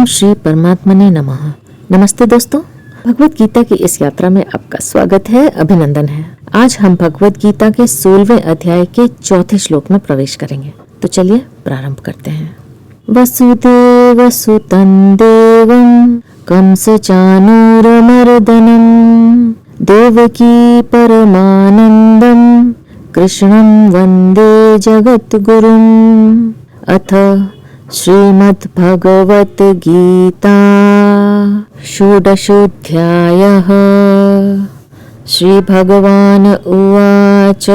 श्री परमात्मने नमः। नमस्ते दोस्तों, भगवत गीता की इस यात्रा में आपका स्वागत है, अभिनंदन है। आज हम भगवत गीता के 16वें अध्याय के 4थे श्लोक में प्रवेश करेंगे। तो चलिए प्रारंभ करते हैं। वसुदेव सुतं देवं कंसचानूरमर्दनं देवकी परमानन्दं कृष्णं वन्दे जगद्गुरुम्। अथ श्रीमद्भगवत गीता षोडशोऽध्यायः। श्री भगवान उवाच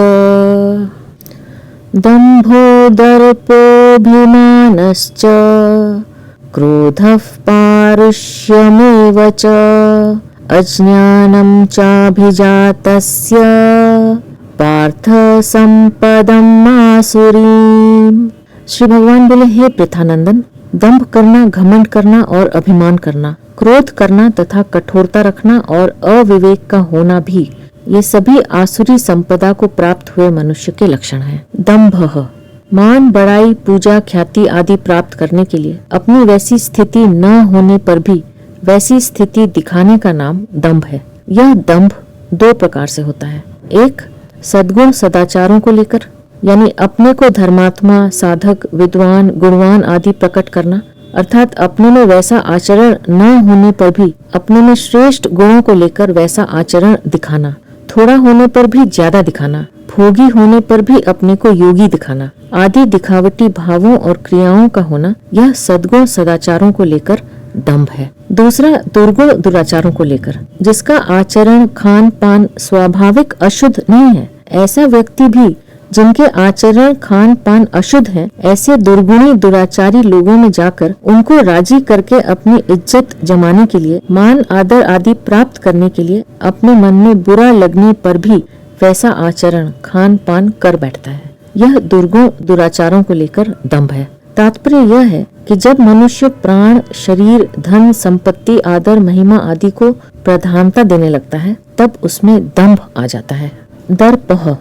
दम्भो दर्पोऽभिमानश्च क्रोधः पारुष्यमेव च अज्ञानं चाभिजातस्य पार्थ सम्पदम् आसुरीम्। श्री भगवान बोले, हे पृथानंदन, दंभ करना, घमंड करना और अभिमान करना, क्रोध करना तथा कठोरता रखना और अविवेक का होना भी, ये सभी आसुरी संपदा को प्राप्त हुए मनुष्य के लक्षण हैं। दंभ मान, बड़ाई, पूजा, ख्याति आदि प्राप्त करने के लिए अपनी वैसी स्थिति न होने पर भी वैसी स्थिति दिखाने का नाम दंभ है। यह दंभ दो प्रकार से होता है। एक, सद्गुण सदाचारों को लेकर, यानी अपने को धर्मात्मा, साधक, विद्वान, गुणवान आदि प्रकट करना, अर्थात अपने में वैसा आचरण न होने पर भी अपने में श्रेष्ठ गुणों को लेकर वैसा आचरण दिखाना, थोड़ा होने पर भी ज्यादा दिखाना, भोगी होने पर भी अपने को योगी दिखाना आदि दिखावटी भावों और क्रियाओं का होना, यह सद्गुण सदाचारों को लेकर दंभ है। दूसरा, दुर्गुण दुराचारों को लेकर, जिसका आचरण, खान पान स्वाभाविक अशुद्ध नहीं है, ऐसा व्यक्ति भी जिनके आचरण, खान पान अशुद्ध हैं, ऐसे दुर्गुणी दुराचारी लोगों में जाकर उनको राजी करके अपनी इज्जत जमाने के लिए, मान आदर आदि प्राप्त करने के लिए अपने मन में बुरा लगने पर भी वैसा आचरण, खान पान कर बैठता है। यह दुर्गुण दुराचारों को लेकर दंभ है। तात्पर्य यह है कि जब मनुष्य प्राण, शरीर, धन, संपत्ति, आदर, महिमा आदि को प्रधानता देने लगता है, तब उसमें दंभ आ जाता है। दर्पः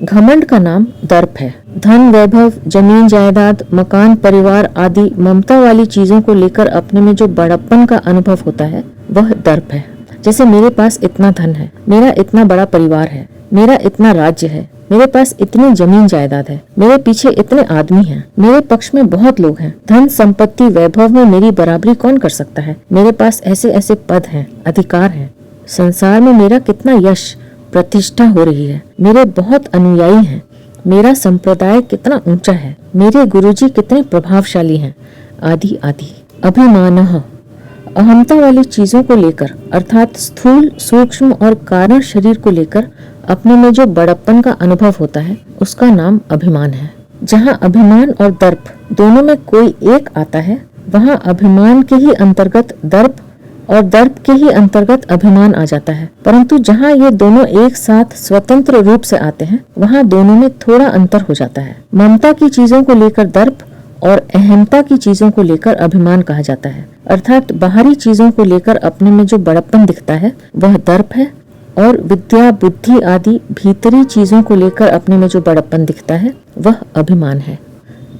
घमंड का नाम दर्प है। धन, वैभव, जमीन जायदाद, मकान, परिवार आदि ममता वाली चीजों को लेकर अपने में जो बड़प्पन का अनुभव होता है, वह दर्प है। जैसे मेरे पास इतना धन है, मेरा इतना बड़ा परिवार है, मेरा इतना राज्य है, मेरे पास इतनी जमीन जायदाद है, मेरे पीछे इतने आदमी हैं, मेरे पक्ष में बहुत लोग हैं, धन संपत्ति वैभव में मेरी बराबरी कौन कर सकता है, मेरे पास ऐसे ऐसे पद हैं, अधिकार हैं, संसार में मेरा कितना यश प्रतिष्ठा हो रही है, मेरे बहुत अनुयायी हैं, मेरा संप्रदाय कितना ऊंचा है, मेरे गुरुजी कितने प्रभावशाली हैं, आदि आदि। अभिमानः अहंता वाली चीजों को लेकर, अर्थात स्थूल, सूक्ष्म और कारण शरीर को लेकर अपने में जो बड़प्पन का अनुभव होता है, उसका नाम अभिमान है। जहाँ अभिमान और दर्प दोनों में कोई एक आता है, वहाँ अभिमान के ही अंतर्गत दर्प और दर्प के ही अंतर्गत अभिमान आ जाता है। परंतु जहाँ ये दोनों एक साथ स्वतंत्र रूप से आते हैं, वहाँ दोनों में थोड़ा अंतर हो जाता है। ममता की चीजों को लेकर दर्प और अहंता की चीजों को लेकर अभिमान कहा जाता है। अर्थात बाहरी चीजों को लेकर अपने में जो बड़प्पन दिखता है, वह दर्प है, और विद्या, बुद्धि आदि भीतरी चीजों को लेकर अपने में जो बड़प्पन दिखता है, वह अभिमान है।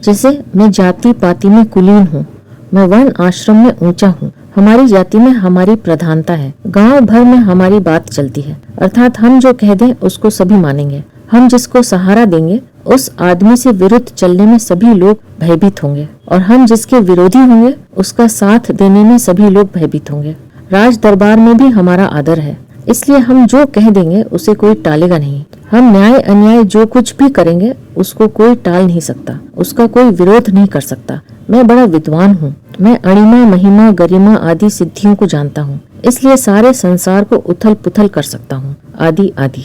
जैसे मैं जाति पाति में कुलीन हूँ, मैं वर्ण आश्रम में ऊंचा हूँ, हमारी जाति में हमारी प्रधानता है, गांव भर में हमारी बात चलती है, अर्थात हम जो कह दें उसको सभी मानेंगे, हम जिसको सहारा देंगे उस आदमी से विरुद्ध चलने में सभी लोग भयभीत होंगे, और हम जिसके विरोधी होंगे उसका साथ देने में सभी लोग भयभीत होंगे। राज दरबार में भी हमारा आदर है, इसलिए हम जो कह देंगे उसे कोई टालेगा नहीं। हम न्याय अन्याय जो कुछ भी करेंगे उसको कोई टाल नहीं सकता, उसका कोई विरोध नहीं कर सकता। मैं बड़ा विद्वान हूँ, मैं अणिमा, महिमा, गरिमा आदि सिद्धियों को जानता हूँ, इसलिए सारे संसार को उथल पुथल कर सकता हूँ, आदि आदि।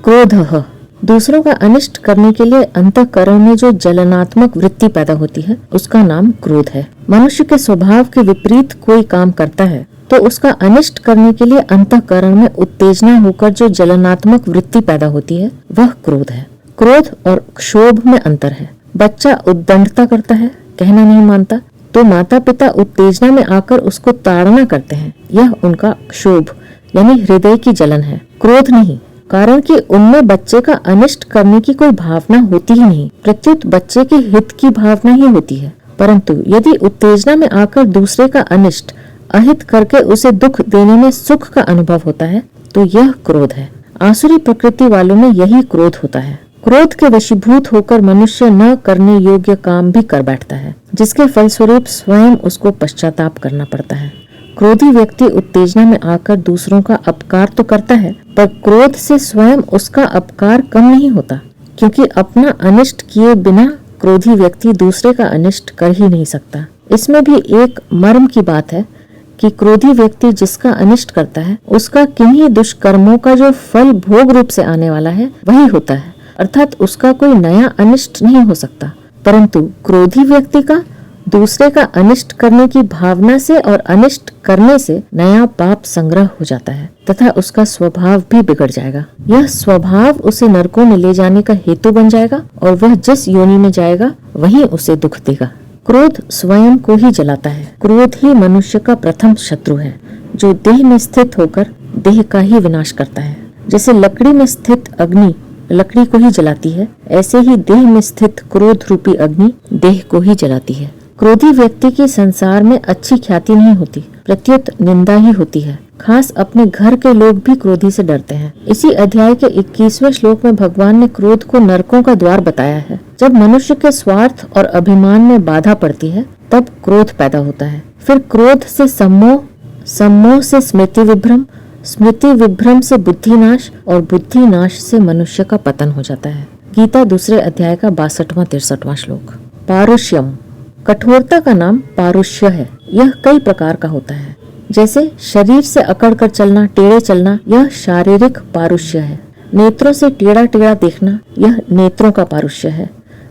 क्रोधः दूसरों का अनिष्ट करने के लिए अंतःकरण में जो जलनात्मक वृत्ति पैदा होती है, उसका नाम क्रोध है। मनुष्य के स्वभाव के विपरीत कोई काम करता है तो उसका अनिष्ट करने के लिए अंतःकरण में उत्तेजना होकर जो जलनात्मक वृत्ति पैदा होती है, वह क्रोध है। क्रोध और क्षोभ में अंतर है। बच्चा उद्दंडता करता है, कहना नहीं मानता, तो माता पिता उत्तेजना में आकर उसको ताड़ना करते हैं, यह उनका क्षोभ यानी हृदय की जलन है, क्रोध नहीं। कारण कि उनमें बच्चे का अनिष्ट करने की कोई भावना होती ही नहीं, प्रत्युत बच्चे के हित की भावना ही होती है। परंतु यदि उत्तेजना में आकर दूसरे का अनिष्ट अहित करके उसे दुख देने में सुख का अनुभव होता है तो यह क्रोध है। आसुरी प्रकृति वालों में यही क्रोध होता है। क्रोध के वशीभूत होकर मनुष्य न करने योग्य काम भी कर बैठता है, जिसके फलस्वरूप स्वयं उसको पश्चाताप करना पड़ता है। क्रोधी व्यक्ति उत्तेजना में आकर दूसरों का अपकार तो करता है, पर क्रोध से स्वयं उसका अपकार कम नहीं होता, क्योंकि अपना अनिष्ट किए बिना क्रोधी व्यक्ति दूसरे का अनिष्ट कर ही नहीं सकता। इसमें भी एक मर्म की बात है कि क्रोधी व्यक्ति जिसका अनिष्ट करता है उसका किन्हीं दुष्कर्मों का जो फल भोग रूप से आने वाला है वही होता है, अर्थात उसका कोई नया अनिष्ट नहीं हो सकता। परंतु क्रोधी व्यक्ति का दूसरे का अनिष्ट करने की भावना से और अनिष्ट करने से नया पाप संग्रह हो जाता है तथा उसका स्वभाव भी बिगड़ जाएगा। यह स्वभाव उसे नरकों में ले जाने का हेतु बन जाएगा और वह जिस योनि में जाएगा वहीं उसे दुख देगा। क्रोध स्वयं को ही जलाता है। क्रोध ही मनुष्य का प्रथम शत्रु है, जो देह में स्थित होकर देह का ही विनाश करता है। जैसे लकड़ी में स्थित अग्नि लकड़ी को ही जलाती है, ऐसे ही देह में स्थित क्रोध रूपी अग्नि देह को ही जलाती है। क्रोधी व्यक्ति की संसार में अच्छी ख्याति नहीं होती, प्रत्युत निंदा ही होती है। खास अपने घर के लोग भी क्रोधी से डरते हैं। इसी अध्याय के 21वें श्लोक में भगवान ने क्रोध को नरकों का द्वार बताया है। जब मनुष्य के स्वार्थ और अभिमान में बाधा पड़ती है तब क्रोध पैदा होता है। फिर क्रोध से सम्मोह, सम्मोह से स्मृति विभ्रम, स्मृति विभ्रम से बुद्धिनाश और बुद्धिनाश से मनुष्य का पतन हो जाता है। गीता 2 अध्याय का 62वां-63वां श्लोक। पारुष्यम, कठोरता का नाम पारुष्य है। यह कई प्रकार का होता है। जैसे शरीर से अकड़ कर चलना, टेढ़े चलना, यह शारीरिक पारुष्य है। नेत्रों से टेढ़ा टेढ़ा देखना, यह नेत्रों का पारुष्य है।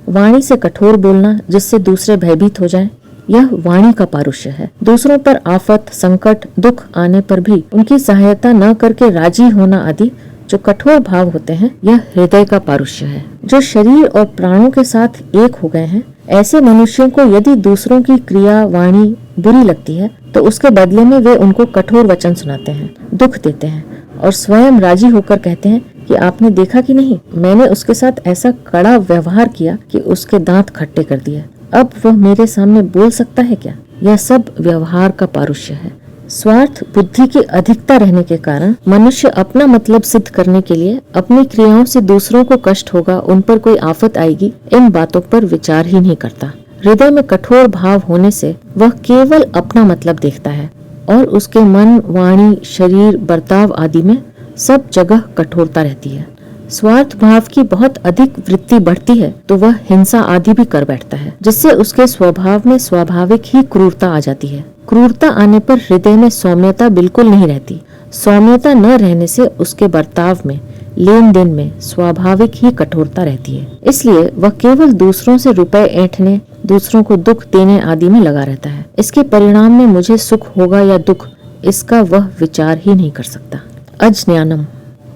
वाणी से कठोर बोलना जिससे दूसरे भयभीत हो जाएं, यह वाणी का पारुष्य है। दूसरों पर आफत, संकट, दुख आने पर भी उनकी सहायता न करके राजी होना आदि जो कठोर भाव होते हैं, यह हृदय का पारुष्य है। जो शरीर और प्राणों के साथ एक हो गए हैं, ऐसे मनुष्यों को यदि दूसरों की क्रिया वाणी बुरी लगती है तो उसके बदले में वे उनको कठोर वचन सुनाते हैं, दुख देते हैं और स्वयं राजी होकर कहते हैं कि आपने देखा कि नहीं, मैंने उसके साथ ऐसा कड़ा व्यवहार किया कि उसके दांत खट्टे कर दिए, अब वह मेरे सामने बोल सकता है क्या। यह सब व्यवहार का पारुष्य है। स्वार्थ बुद्धि की अधिकता रहने के कारण मनुष्य अपना मतलब सिद्ध करने के लिए अपनी क्रियाओं से दूसरों को कष्ट होगा, उन पर कोई आफत आएगी, इन बातों पर विचार ही नहीं करता। हृदय में कठोर भाव होने से वह केवल अपना मतलब देखता है और उसके मन, वाणी, शरीर, बर्ताव आदि में सब जगह कठोरता रहती है। स्वार्थ भाव की बहुत अधिक वृत्ति बढ़ती है तो वह हिंसा आदि भी कर बैठता है, जिससे उसके स्वभाव में स्वाभाविक ही क्रूरता आ जाती है। क्रूरता आने पर हृदय में सौम्यता बिल्कुल नहीं रहती। सौम्यता न रहने से उसके बर्ताव में, लेन देन में स्वाभाविक ही कठोरता रहती है। इसलिए वह केवल दूसरों से रुपए ऐंठने, दूसरों को दुख देने आदि में लगा रहता है। इसके परिणाम में मुझे सुख होगा या दुख, इसका वह विचार ही नहीं कर सकता। अज्ञानम,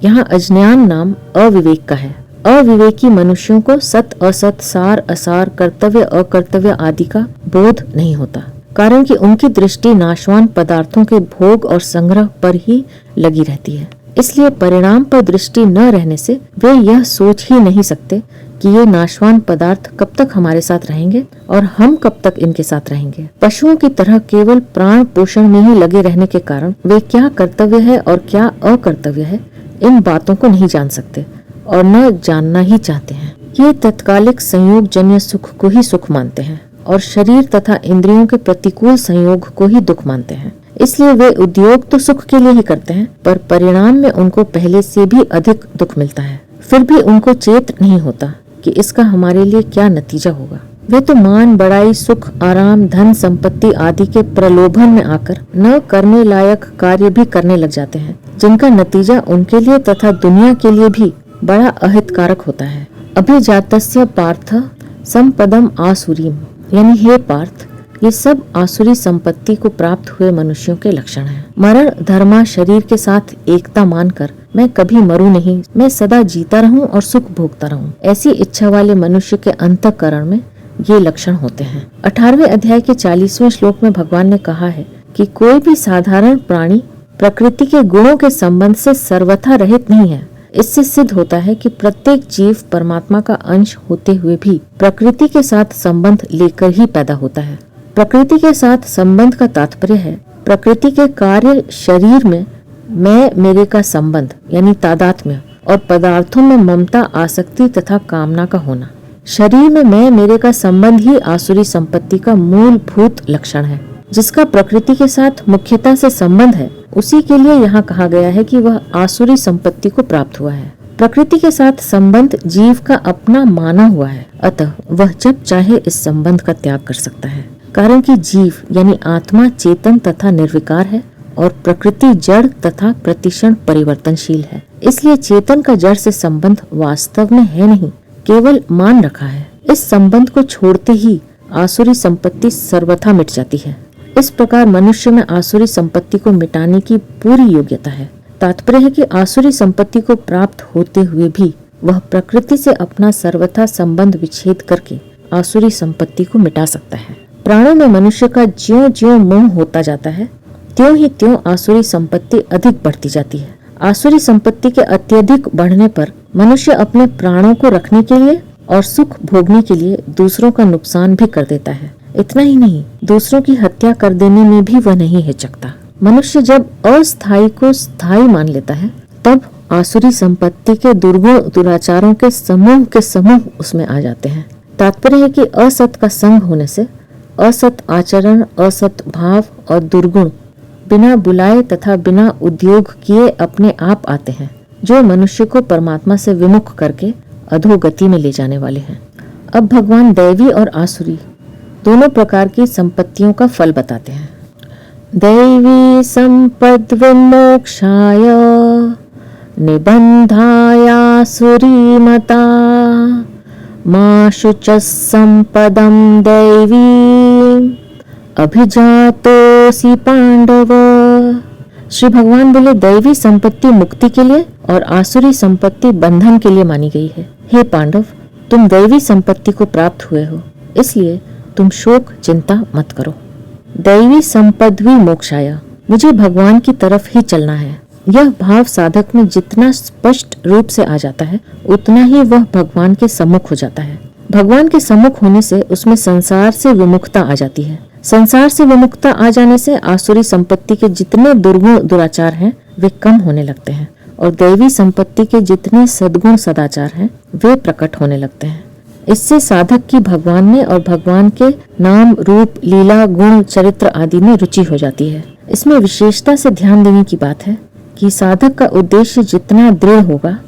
यहाँ अज्ञान नाम अविवेक का है। अविवेकी मनुष्यों को सत असत, सार असार, कर्तव्य अकर्तव्य आदि का बोध नहीं होता, कारण कि उनकी दृष्टि नाशवान पदार्थों के भोग और संग्रह पर ही लगी रहती है। इसलिए परिणाम पर दृष्टि न रहने से वे यह सोच ही नहीं सकते कि ये नाशवान पदार्थ कब तक हमारे साथ रहेंगे और हम कब तक इनके साथ रहेंगे। पशुओं की तरह केवल प्राण पोषण में ही लगे रहने के कारण वे क्या कर्तव्य है और क्या अकर्तव्य है, इन बातों को नहीं जान सकते और न जानना ही चाहते हैं। ये तत्कालिक संयोग जन्य सुख को ही सुख मानते हैं और शरीर तथा इंद्रियों के प्रतिकूल संयोग को ही दुख मानते हैं। इसलिए वे उद्योग तो सुख के लिए ही करते हैं, पर परिणाम में उनको पहले से भी अधिक दुख मिलता है। फिर भी उनको चेत नहीं होता कि इसका हमारे लिए क्या नतीजा होगा। वे तो मान, बड़ाई, सुख, आराम, धन, संपत्ति आदि के प्रलोभन में आकर न करने लायक कार्य भी करने लग जाते हैं, जिनका नतीजा उनके लिए तथा दुनिया के लिए भी बड़ा अहितकारक होता है। अभिजातस्य पार्थ संपदम आसुरीम, यानी हे पार्थ, ये सब आसुरी संपत्ति को प्राप्त हुए मनुष्यों के लक्षण हैं। मरण धर्मा शरीर के साथ एकता मानकर मैं कभी मरूं नहीं, मैं सदा जीता रहूं और सुख भोगता रहूं, ऐसी इच्छा वाले मनुष्य के अंतःकरण में ये लक्षण होते हैं। 18वें अध्याय के 40वें श्लोक में भगवान ने कहा है कि कोई भी साधारण प्राणी प्रकृति के गुणों के संबंध से सर्वथा रहित नहीं है, इससे सिद्ध होता है कि प्रत्येक जीव परमात्मा का अंश होते हुए भी प्रकृति के साथ संबंध लेकर ही पैदा होता है। प्रकृति के साथ संबंध का तात्पर्य है प्रकृति के कार्य शरीर में मैं मेरे का संबंध यानी तादात्म्य और पदार्थों में ममता, आसक्ति तथा कामना का होना। शरीर में मैं मेरे का संबंध ही आसुरी संपत्ति का मूलभूत लक्षण है। जिसका प्रकृति के साथ मुख्यता से संबंध है उसी के लिए यहाँ कहा गया है कि वह आसुरी संपत्ति को प्राप्त हुआ है। प्रकृति के साथ संबंध जीव का अपना माना हुआ है, अतः वह जब चाहे इस संबंध का त्याग कर सकता है। कारण कि जीव यानी आत्मा चेतन तथा निर्विकार है और प्रकृति जड़ तथा प्रतिक्षण परिवर्तनशील है। इसलिए चेतन का जड़ से संबंध वास्तव में है नहीं, केवल मान रखा है। इस संबंध को छोड़ते ही आसुरी संपत्ति सर्वथा मिट जाती है। इस प्रकार मनुष्य में आसुरी संपत्ति को मिटाने की पूरी योग्यता है। तात्पर्य है कि आसुरी संपत्ति को प्राप्त होते हुए भी वह प्रकृति से अपना सर्वथा संबंध विच्छेद करके आसुरी संपत्ति को मिटा सकता है। प्राणों में मनुष्य का ज्यों-ज्यों मोह होता जाता है त्यों ही त्यों आसुरी संपत्ति अधिक बढ़ती जाती है। आसुरी संपत्ति के अत्यधिक बढ़ने पर मनुष्य अपने प्राणों को रखने के लिए और सुख भोगने के लिए दूसरों का नुकसान भी कर देता है। इतना ही नहीं, दूसरों की हत्या कर देने में भी वह नहीं हिचकता। मनुष्य जब अस्थायी को स्थायी मान लेता है तब आसुरी संपत्ति के दुर्गुण दुराचारों के समूह उसमें आ जाते हैं। तात्पर्य है कि असत का संग होने से असत आचरण, असत भाव और दुर्गुण बिना बुलाए तथा बिना उद्योग किए अपने आप आते हैं, जो मनुष्य को परमात्मा से विमुख करके अधोगति में ले जाने वाले हैं। अब भगवान दैवी और आसुरी दोनों प्रकार की संपत्तियों का फल बताते हैं। दैवी संपद विमोक्षाय निबंधायासुरी मता मा शुचः संपदं दैवी अभिजातोसी पांडव। श्री भगवान बोले दैवी संपत्ति मुक्ति के लिए और आसुरी संपत्ति बंधन के लिए मानी गई है। हे पांडव, तुम दैवी संपत्ति को प्राप्त हुए हो, इसलिए तुम शोक चिंता मत करो। दैवी संपद्वी मोक्षाय, मुझे भगवान की तरफ ही चलना है। यह भाव साधक में जितना स्पष्ट रूप से आ जाता है उतना ही वह भगवान के सम्मुख हो जाता है। भगवान के सम्मुख होने से उसमें संसार से विमुखता आ जाती है। संसार से विमुखता आ जाने से आसुरी संपत्ति के जितने दुर्गुण दुराचार हैं वे कम होने लगते हैं और दैवी संपत्ति के जितने सद्गुण सदाचार हैं वे प्रकट होने लगते हैं। इससे साधक की भगवान में और भगवान के नाम, रूप, लीला, गुण, चरित्र आदि में रुचि हो जाती है। इसमें विशेषता से ध्यान देने की बात है कि साधक का उद्देश्य जितना दृढ़ होगा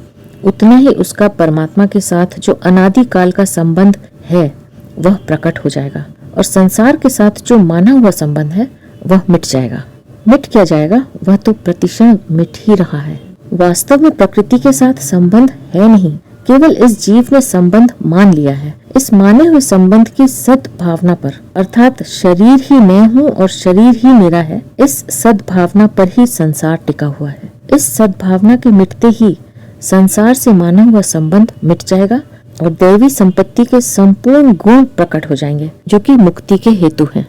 उतना ही उसका परमात्मा के साथ जो अनादि काल का संबंध है वह प्रकट हो जाएगा और संसार के साथ जो माना हुआ संबंध है वह मिट जाएगा। मिट क्या जाएगा? वह तो प्रतिक्षण मिट ही रहा है। वास्तव में प्रकृति के साथ संबंध है नहीं, केवल इस जीव ने संबंध मान लिया है। इस माने हुए संबंध की सद्भावना पर, अर्थात शरीर ही मैं हूँ और शरीर ही मेरा है, इस सद्भावना पर ही संसार टिका हुआ है। इस सद्भावना के मिटते ही संसार से माना हुआ संबंध मिट जाएगा और दैवी संपत्ति के संपूर्ण गुण प्रकट हो जाएंगे जो कि मुक्ति के हेतु हैं।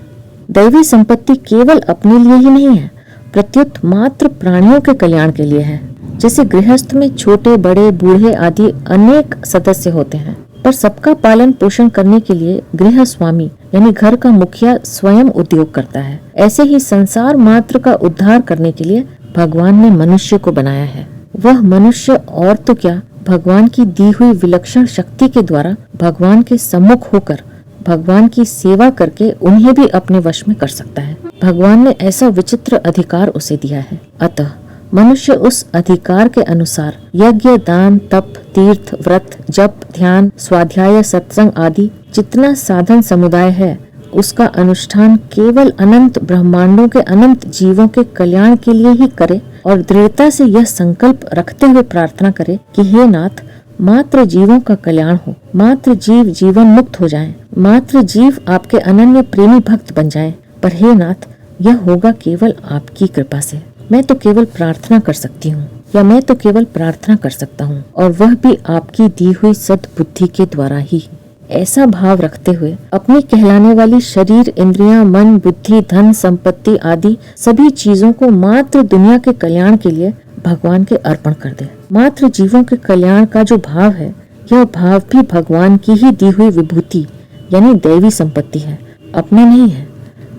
दैवी संपत्ति केवल अपने लिए ही नहीं है, प्रत्युत मात्र प्राणियों के कल्याण के लिए है। जैसे गृहस्थ में छोटे बड़े बूढ़े आदि अनेक सदस्य होते हैं, पर सबका पालन पोषण करने के लिए गृह स्वामी यानी घर का मुखिया स्वयं उद्योग करता है। ऐसे ही संसार मात्र का उद्धार करने के लिए भगवान ने मनुष्य को बनाया है। वह मनुष्य और तो क्या, भगवान की दी हुई विलक्षण शक्ति के द्वारा भगवान के सम्मुख होकर भगवान की सेवा करके उन्हें भी अपने वश में कर सकता है। भगवान ने ऐसा विचित्र अधिकार उसे दिया है। अतः मनुष्य उस अधिकार के अनुसार यज्ञ, दान, तप, तीर्थ, व्रत, जप, ध्यान, स्वाध्याय, सत्संग आदि जितना साधन समुदाय है उसका अनुष्ठान केवल अनंत ब्रह्मांडों के अनंत जीवों के कल्याण के लिए ही करे और दृढ़ता से यह संकल्प रखते हुए प्रार्थना करे कि हे नाथ, मात्र जीवों का कल्याण हो, मात्र जीव जीवन मुक्त हो जाएं, मात्र जीव आपके अनन्य प्रेमी भक्त बन जाएं। पर हे नाथ, यह होगा केवल आपकी कृपा से। मैं तो केवल प्रार्थना कर सकती हूँ या मैं तो केवल प्रार्थना कर सकता हूँ और वह भी आपकी दी हुई सद्बुद्धि के द्वारा ही। ऐसा भाव रखते हुए अपनी कहलाने वाली शरीर, इंद्रियां, मन, बुद्धि, धन, संपत्ति आदि सभी चीजों को मात्र दुनिया के कल्याण के लिए भगवान के अर्पण कर दे। मात्र जीवों के कल्याण का जो भाव है, यह भाव भी भगवान की ही दी हुई विभूति यानी दैवी संपत्ति है, अपने नहीं है।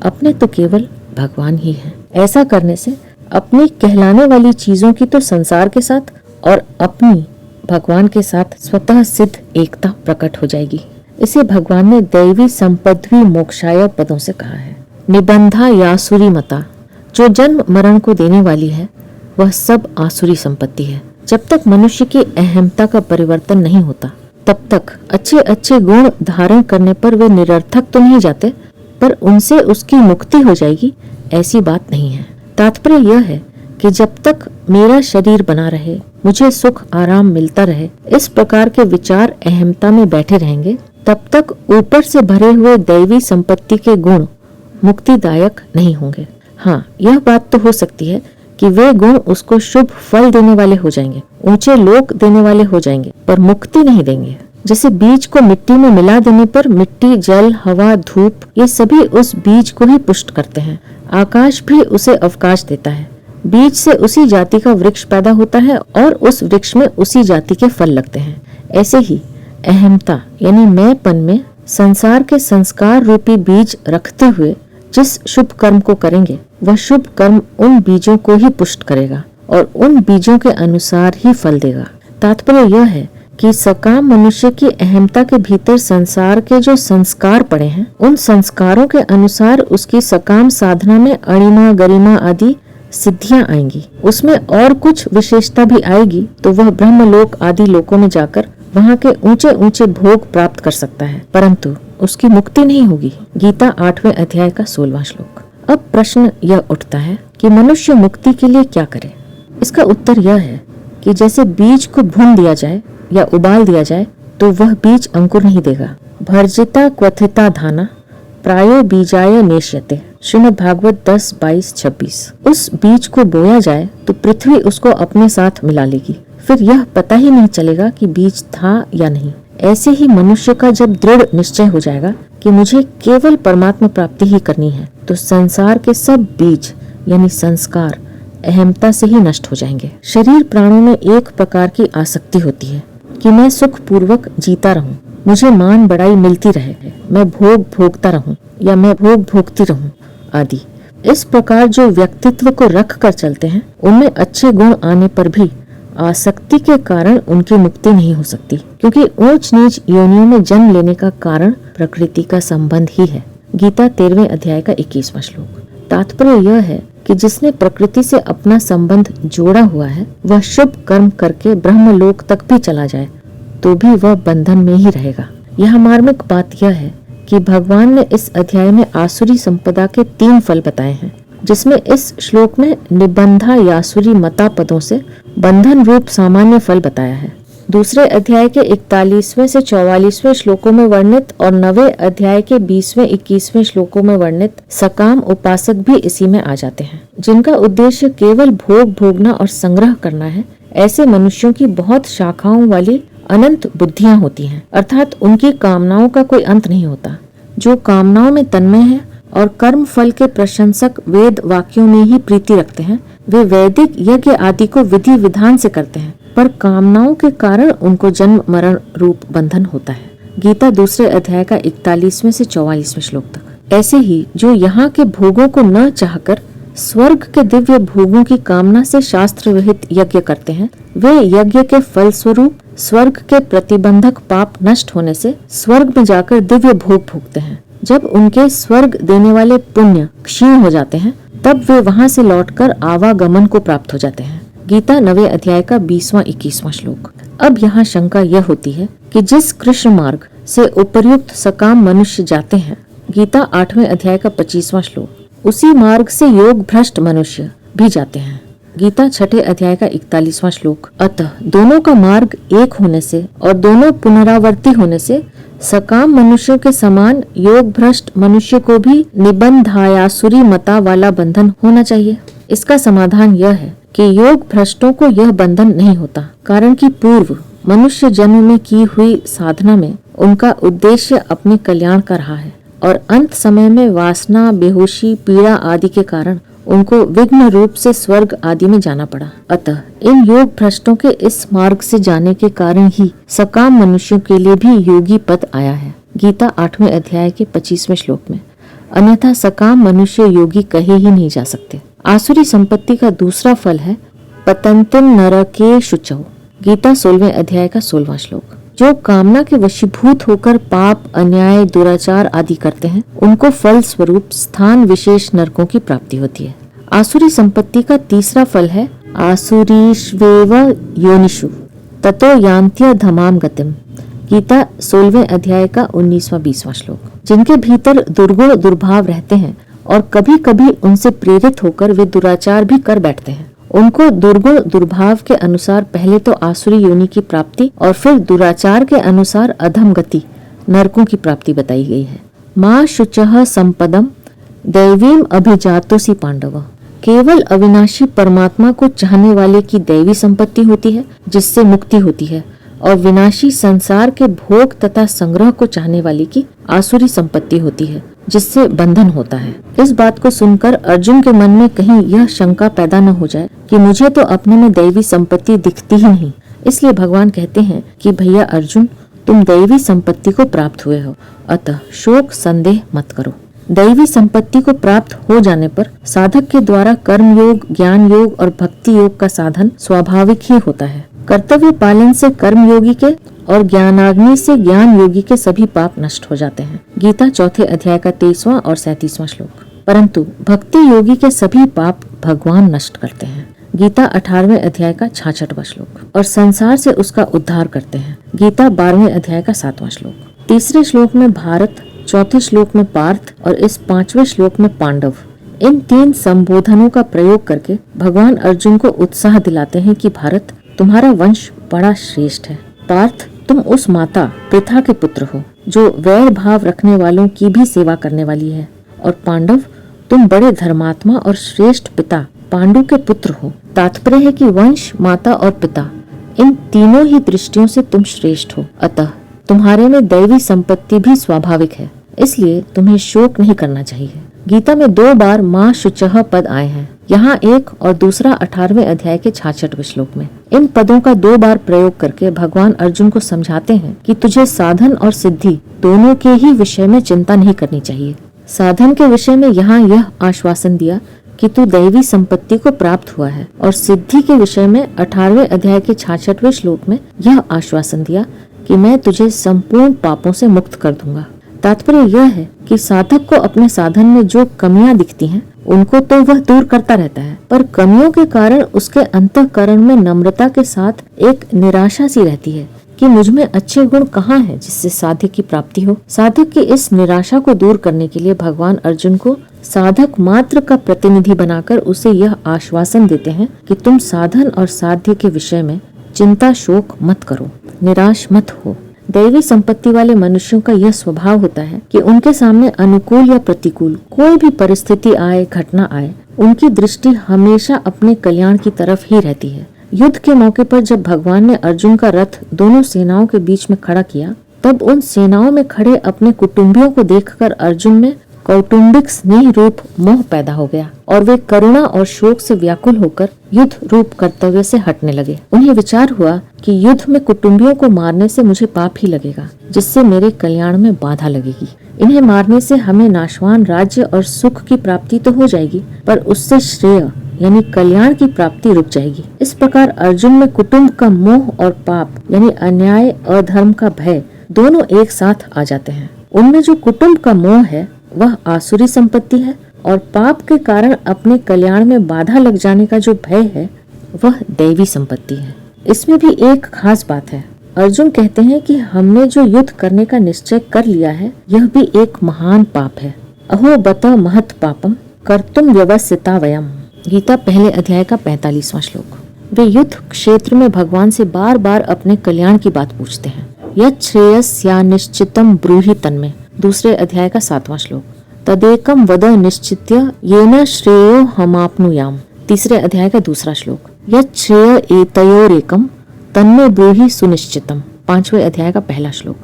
अपने तो केवल भगवान ही है। ऐसा करने से अपनी कहलाने वाली चीजों की तो संसार के साथ और अपनी भगवान के साथ स्वतः सिद्ध एकता प्रकट हो जाएगी। इसे भगवान ने दैवी संपद्वी मोक्षाय पदों से कहा है। निबंधा यासुरी मता, जो जन्म मरण को देने वाली है, वह सब आसुरी संपत्ति है। जब तक मनुष्य की अहमता का परिवर्तन नहीं होता, तब तक अच्छे अच्छे गुण धारण करने पर वे निरर्थक तो नहीं जाते, पर उनसे उसकी मुक्ति हो जाएगी, ऐसी बात नहीं है। तात्पर्य यह है कि जब तक मेरा शरीर बना रहे, मुझे सुख आराम मिलता रहे, इस प्रकार के विचार अहमता में बैठे रहेंगे, तब तक ऊपर से भरे हुए दैवी संपत्ति के गुण मुक्तिदायक नहीं होंगे। हाँ, यह बात तो हो सकती है कि वे गुण उसको शुभ फल देने वाले हो जाएंगे, ऊंचे लोक देने वाले हो जाएंगे, पर मुक्ति नहीं देंगे। जैसे बीज को मिट्टी में मिला देने पर मिट्टी, जल, हवा, धूप ये सभी उस बीज को ही पुष्ट करते हैं। आकाश भी उसे अवकाश देता है। बीज से उसी जाति का वृक्ष पैदा होता है और उस वृक्ष में उसी जाति के फल लगते हैं। ऐसे ही अहमता यानी मैंपन में संसार के संस्कार रूपी बीज रखते हुए जिस शुभ कर्म को करेंगे, वह शुभ कर्म उन बीजों को ही पुष्ट करेगा और उन बीजों के अनुसार ही फल देगा। तात्पर्य यह है कि सकाम मनुष्य की अहमता के भीतर संसार के जो संस्कार पड़े हैं, उन संस्कारों के अनुसार उसकी सकाम साधना में अणिमा, गरिमा आदि सिद्धियां आएंगी। उसमें और कुछ विशेषता भी आएगी तो वह ब्रह्मलोक आदि लोकों में जाकर वहाँ के ऊंचे ऊंचे भोग प्राप्त कर सकता है, परंतु उसकी मुक्ति नहीं होगी। गीता 8वें अध्याय का 16वां श्लोक। अब प्रश्न यह उठता है कि मनुष्य मुक्ति के लिए क्या करे। इसका उत्तर यह है कि जैसे बीज को भून दिया जाए या उबाल दिया जाए तो वह बीज अंकुर नहीं देगा। भर्जिता क्वथिता धाना प्रायो बीजाय नेष्यते, श्रीमद् भागवत 10:22-26। उस बीज को बोया जाए तो पृथ्वी उसको अपने साथ मिला लेगी, फिर यह पता ही नहीं चलेगा कि बीज था या नहीं। ऐसे ही मनुष्य का जब दृढ़ निश्चय हो जाएगा कि मुझे केवल परमात्मा प्राप्ति ही करनी है, तो संसार के सब बीज यानी संस्कार अहमता से ही नष्ट हो जाएंगे। शरीर प्राणों में एक प्रकार की आसक्ति होती है कि मैं सुख पूर्वक जीता रहूं, मुझे मान बड़ाई मिलती रहे, मैं भोग भोगता रहूं या मैं भोग भोगती रहूं आदि। इस प्रकार जो व्यक्तित्व को रख कर चलते हैं, उनमें अच्छे गुण आने पर भी आसक्ति के कारण उनकी मुक्ति नहीं हो सकती, क्योंकि ऊंच नीच योनियों में जन्म लेने का कारण प्रकृति का संबंध ही है। गीता 13वें अध्याय का 21वां श्लोक। तात्पर्य यह है कि जिसने प्रकृति से अपना संबंध जोड़ा हुआ है, वह शुभ कर्म करके ब्रह्मलोक तक भी चला जाए तो भी वह बंधन में ही रहेगा। यह मार्मिक बात यह है कि भगवान ने इस अध्याय में आसुरी संपदा के 3 फल बताए हैं, जिसमें इस श्लोक में निबंधा यासुरी मता पदों से बंधन रूप सामान्य फल बताया है। दूसरे अध्याय के 41वें से 44वें श्लोकों में वर्णित और 9वें अध्याय के 20वें 21वें श्लोकों में वर्णित सकाम उपासक भी इसी में आ जाते हैं, जिनका उद्देश्य केवल भोग भोगना और संग्रह करना है। ऐसे मनुष्यों की बहुत शाखाओं वाली अनंत बुद्धियां होती हैं, अर्थात उनकी कामनाओं का कोई अंत नहीं होता। जो कामनाओं में तन्मय है और कर्म फल के प्रशंसक वेद वाक्यों में ही प्रीति रखते हैं, वे वैदिक यज्ञ आदि को विधि विधान से करते हैं, पर कामनाओं के कारण उनको जन्म मरण रूप बंधन होता है। गीता 2 अध्याय का 41वें से 44वें श्लोक तक। ऐसे ही जो यहाँ के भोगों को न चाहकर स्वर्ग के दिव्य भोगों की कामना से शास्त्र विहित यज्ञ करते हैं, वे यज्ञ के फल स्वरूप स्वर्ग के प्रतिबंधक पाप नष्ट होने से स्वर्ग में जाकर दिव्य भोग भोगते हैं। जब उनके स्वर्ग देने वाले पुण्य क्षीण हो जाते हैं, तब वे वहां से लौटकर आवागमन को प्राप्त हो जाते हैं। गीता 9वें अध्याय का 20वां 21वां श्लोक। अब यहाँ शंका यह होती है कि जिस कृष्ण मार्ग से उपर्युक्त सकाम मनुष्य जाते हैं, गीता 8वें अध्याय का 25वां श्लोक, उसी मार्ग से योग भ्रष्ट मनुष्य भी जाते हैं। गीता 6 अध्याय का 41वां श्लोक। अतः दोनों का मार्ग एक होने से और दोनों पुनरावर्ती होने से सकाम मनुष्यों के समान योग भ्रष्ट मनुष्य को भी निबंधायासुरी मता वाला बंधन होना चाहिए। इसका समाधान यह है कि योग भ्रष्टों को यह बंधन नहीं होता, कारण कि पूर्व मनुष्य जन्म में की हुई साधना में उनका उद्देश्य अपने कल्याण का रहा है और अंत समय में वासना, बेहोशी, पीड़ा आदि के कारण उनको विघ्न रूप से स्वर्ग आदि में जाना पड़ा। अतः इन योग भ्रष्टों के इस मार्ग से जाने के कारण ही सकाम मनुष्यों के लिए भी योगी पद आया है। गीता 8वें अध्याय के 25वें श्लोक में। अन्यथा सकाम मनुष्य योगी कहे ही नहीं जा सकते। आसुरी संपत्ति का दूसरा फल है पतंतिम नरके शुचौ। गीता 16वें अध्याय का 16वां श्लोक। जो कामना के वशीभूत होकर पाप, अन्याय, दुराचार आदि करते हैं, उनको फल स्वरूप स्थान विशेष नरकों की प्राप्ति होती है। आसुरी संपत्ति का तीसरा फल है आसुरीष्वेव योनिषु ततो यान्त्य धमाम गतिम। गीता 16वें अध्याय का 19वां-20वां श्लोक। जिनके भीतर दुर्गुण दुर्भाव रहते हैं और कभी कभी उनसे प्रेरित होकर वे दुराचार भी कर बैठते हैं, उनको दुर्गुण दुर्भाव के अनुसार पहले तो आसुरी योनि की प्राप्ति और फिर दुराचार के अनुसार अधम गति नरकों की प्राप्ति बताई गई है। माँ शुचः संपदम दैवीम अभिजातोसी पांडव। केवल अविनाशी परमात्मा को चाहने वाले की दैवी संपत्ति होती है जिससे मुक्ति होती है, और विनाशी संसार के भोग तथा संग्रह को चाहने वाले की आसुरी संपत्ति होती है जिससे बंधन होता है। इस बात को सुनकर अर्जुन के मन में कहीं यह शंका पैदा न हो जाए कि मुझे तो अपने में दैवी संपत्ति दिखती ही नहीं। इसलिए भगवान कहते हैं कि भैया अर्जुन, तुम दैवी संपत्ति को प्राप्त हुए हो, अतः शोक संदेह मत करो। दैवी संपत्ति को प्राप्त हो जाने पर साधक के द्वारा कर्म योग, ज्ञान योग और भक्ति योग का साधन स्वाभाविक ही होता है। कर्तव्य पालन से कर्म योगी के और ज्ञानाग्नि से ज्ञान योगी के सभी पाप नष्ट हो जाते हैं। गीता 4थे अध्याय का 23वां और 37वां श्लोक। परंतु भक्ति योगी के सभी पाप भगवान नष्ट करते हैं। गीता 18वें अध्याय का 66वां श्लोक। और संसार से उसका उद्धार करते हैं। गीता 12वें अध्याय का 7वां श्लोक। तीसरे श्लोक में भारत, चौथे श्लोक में पार्थ और इस 5वें श्लोक में पांडव, इन 3 संबोधनों का प्रयोग करके भगवान अर्जुन को उत्साह दिलाते हैं कि भारत, तुम्हारा वंश बड़ा श्रेष्ठ है। पार्थ, तुम उस माता पृथा के पुत्र हो जो वैर भाव रखने वालों की भी सेवा करने वाली है। और पांडव, तुम बड़े धर्मात्मा और श्रेष्ठ पिता पांडु के पुत्र हो। तात्पर्य है कि वंश, माता और पिता, इन तीनों ही दृष्टियों से तुम श्रेष्ठ हो। अतः तुम्हारे में दैवी संपत्ति भी स्वाभाविक है, इसलिए तुम्हें शोक नहीं करना चाहिए। गीता में 2 बार माँ शुचः पद आए हैं, यहाँ एक और दूसरा 18वें अध्याय के 66वें श्लोक में। इन पदों का 2 बार प्रयोग करके भगवान अर्जुन को समझाते हैं कि तुझे साधन और सिद्धि दोनों के ही विषय में चिंता नहीं करनी चाहिए। साधन के विषय में यहाँ यह आश्वासन दिया कि तू दैवी संपत्ति को प्राप्त हुआ है, और सिद्धि के विषय में 18वें अध्याय के 66वें श्लोक में यह आश्वासन दिया कि मैं तुझे संपूर्ण पापों से मुक्त कर दूंगा। तात्पर्य यह है कि साधक को अपने साधन में जो कमियां दिखती हैं, उनको तो वह दूर करता रहता है, पर कमियों के कारण उसके अंतःकरण में नम्रता के साथ एक निराशा सी रहती है कि मुझ में अच्छे गुण कहाँ हैं जिससे साधक की प्राप्ति हो। साधक की इस निराशा को दूर करने के लिए भगवान अर्जुन को साधक मात्र का प्रतिनिधि बनाकर उसे यह आश्वासन देते हैं कि तुम साधन और साध्य के विषय में चिंता शोक मत करो, निराश मत हो। दैवी संपत्ति वाले मनुष्यों का यह स्वभाव होता है कि उनके सामने अनुकूल या प्रतिकूल कोई भी परिस्थिति आए, घटना आए, उनकी दृष्टि हमेशा अपने कल्याण की तरफ ही रहती है। युद्ध के मौके पर जब भगवान ने अर्जुन का रथ दोनों सेनाओं के बीच में खड़ा किया, तब उन सेनाओं में खड़े अपने कुटुंबियों को देखकर अर्जुन में कौटुंबिक स्नेह रूप मोह पैदा हो गया और वे करुणा और शोक से व्याकुल होकर युद्ध रूप कर्तव्य से हटने लगे। उन्हें विचार हुआ कि युद्ध में कुटुंबियों को मारने से मुझे पाप ही लगेगा, जिससे मेरे कल्याण में बाधा लगेगी। इन्हें मारने से हमें नाशवान राज्य और सुख की प्राप्ति तो हो जाएगी, पर उससे श्रेय यानी कल्याण की प्राप्ति रुक जाएगी। इस प्रकार अर्जुन में कुटुंब का मोह और पाप यानी अन्याय अधर्म का भय दोनों एक साथ आ जाते हैं। उनमें जो कुटुंब का मोह है वह आसुरी संपत्ति है, और पाप के कारण अपने कल्याण में बाधा लग जाने का जो भय है वह दैवी संपत्ति है। इसमें भी एक खास बात है। अर्जुन कहते हैं कि हमने जो युद्ध करने का निश्चय कर लिया है यह भी एक महान पाप है। अहो बत महत पापम कर्तुम व्यवसिता वयम। गीता पहले अध्याय का 45वां श्लोक। वे युद्ध क्षेत्र में भगवान से बार बार अपने कल्याण की बात पूछते हैं। यत् श्रेयस्या निश्चितम ब्रूहि तन्मे। दूसरे अध्याय का 7वां श्लोक। तदेकम वद निश्चित्य येन श्रेयो हमाप्नुयाम। तीसरे अध्याय का 2रा श्लोक। यत् श्रेय एतयोरेकम तन्मे ब्रूहि सुनिश्चितम। 5वें अध्याय का 1ला श्लोक।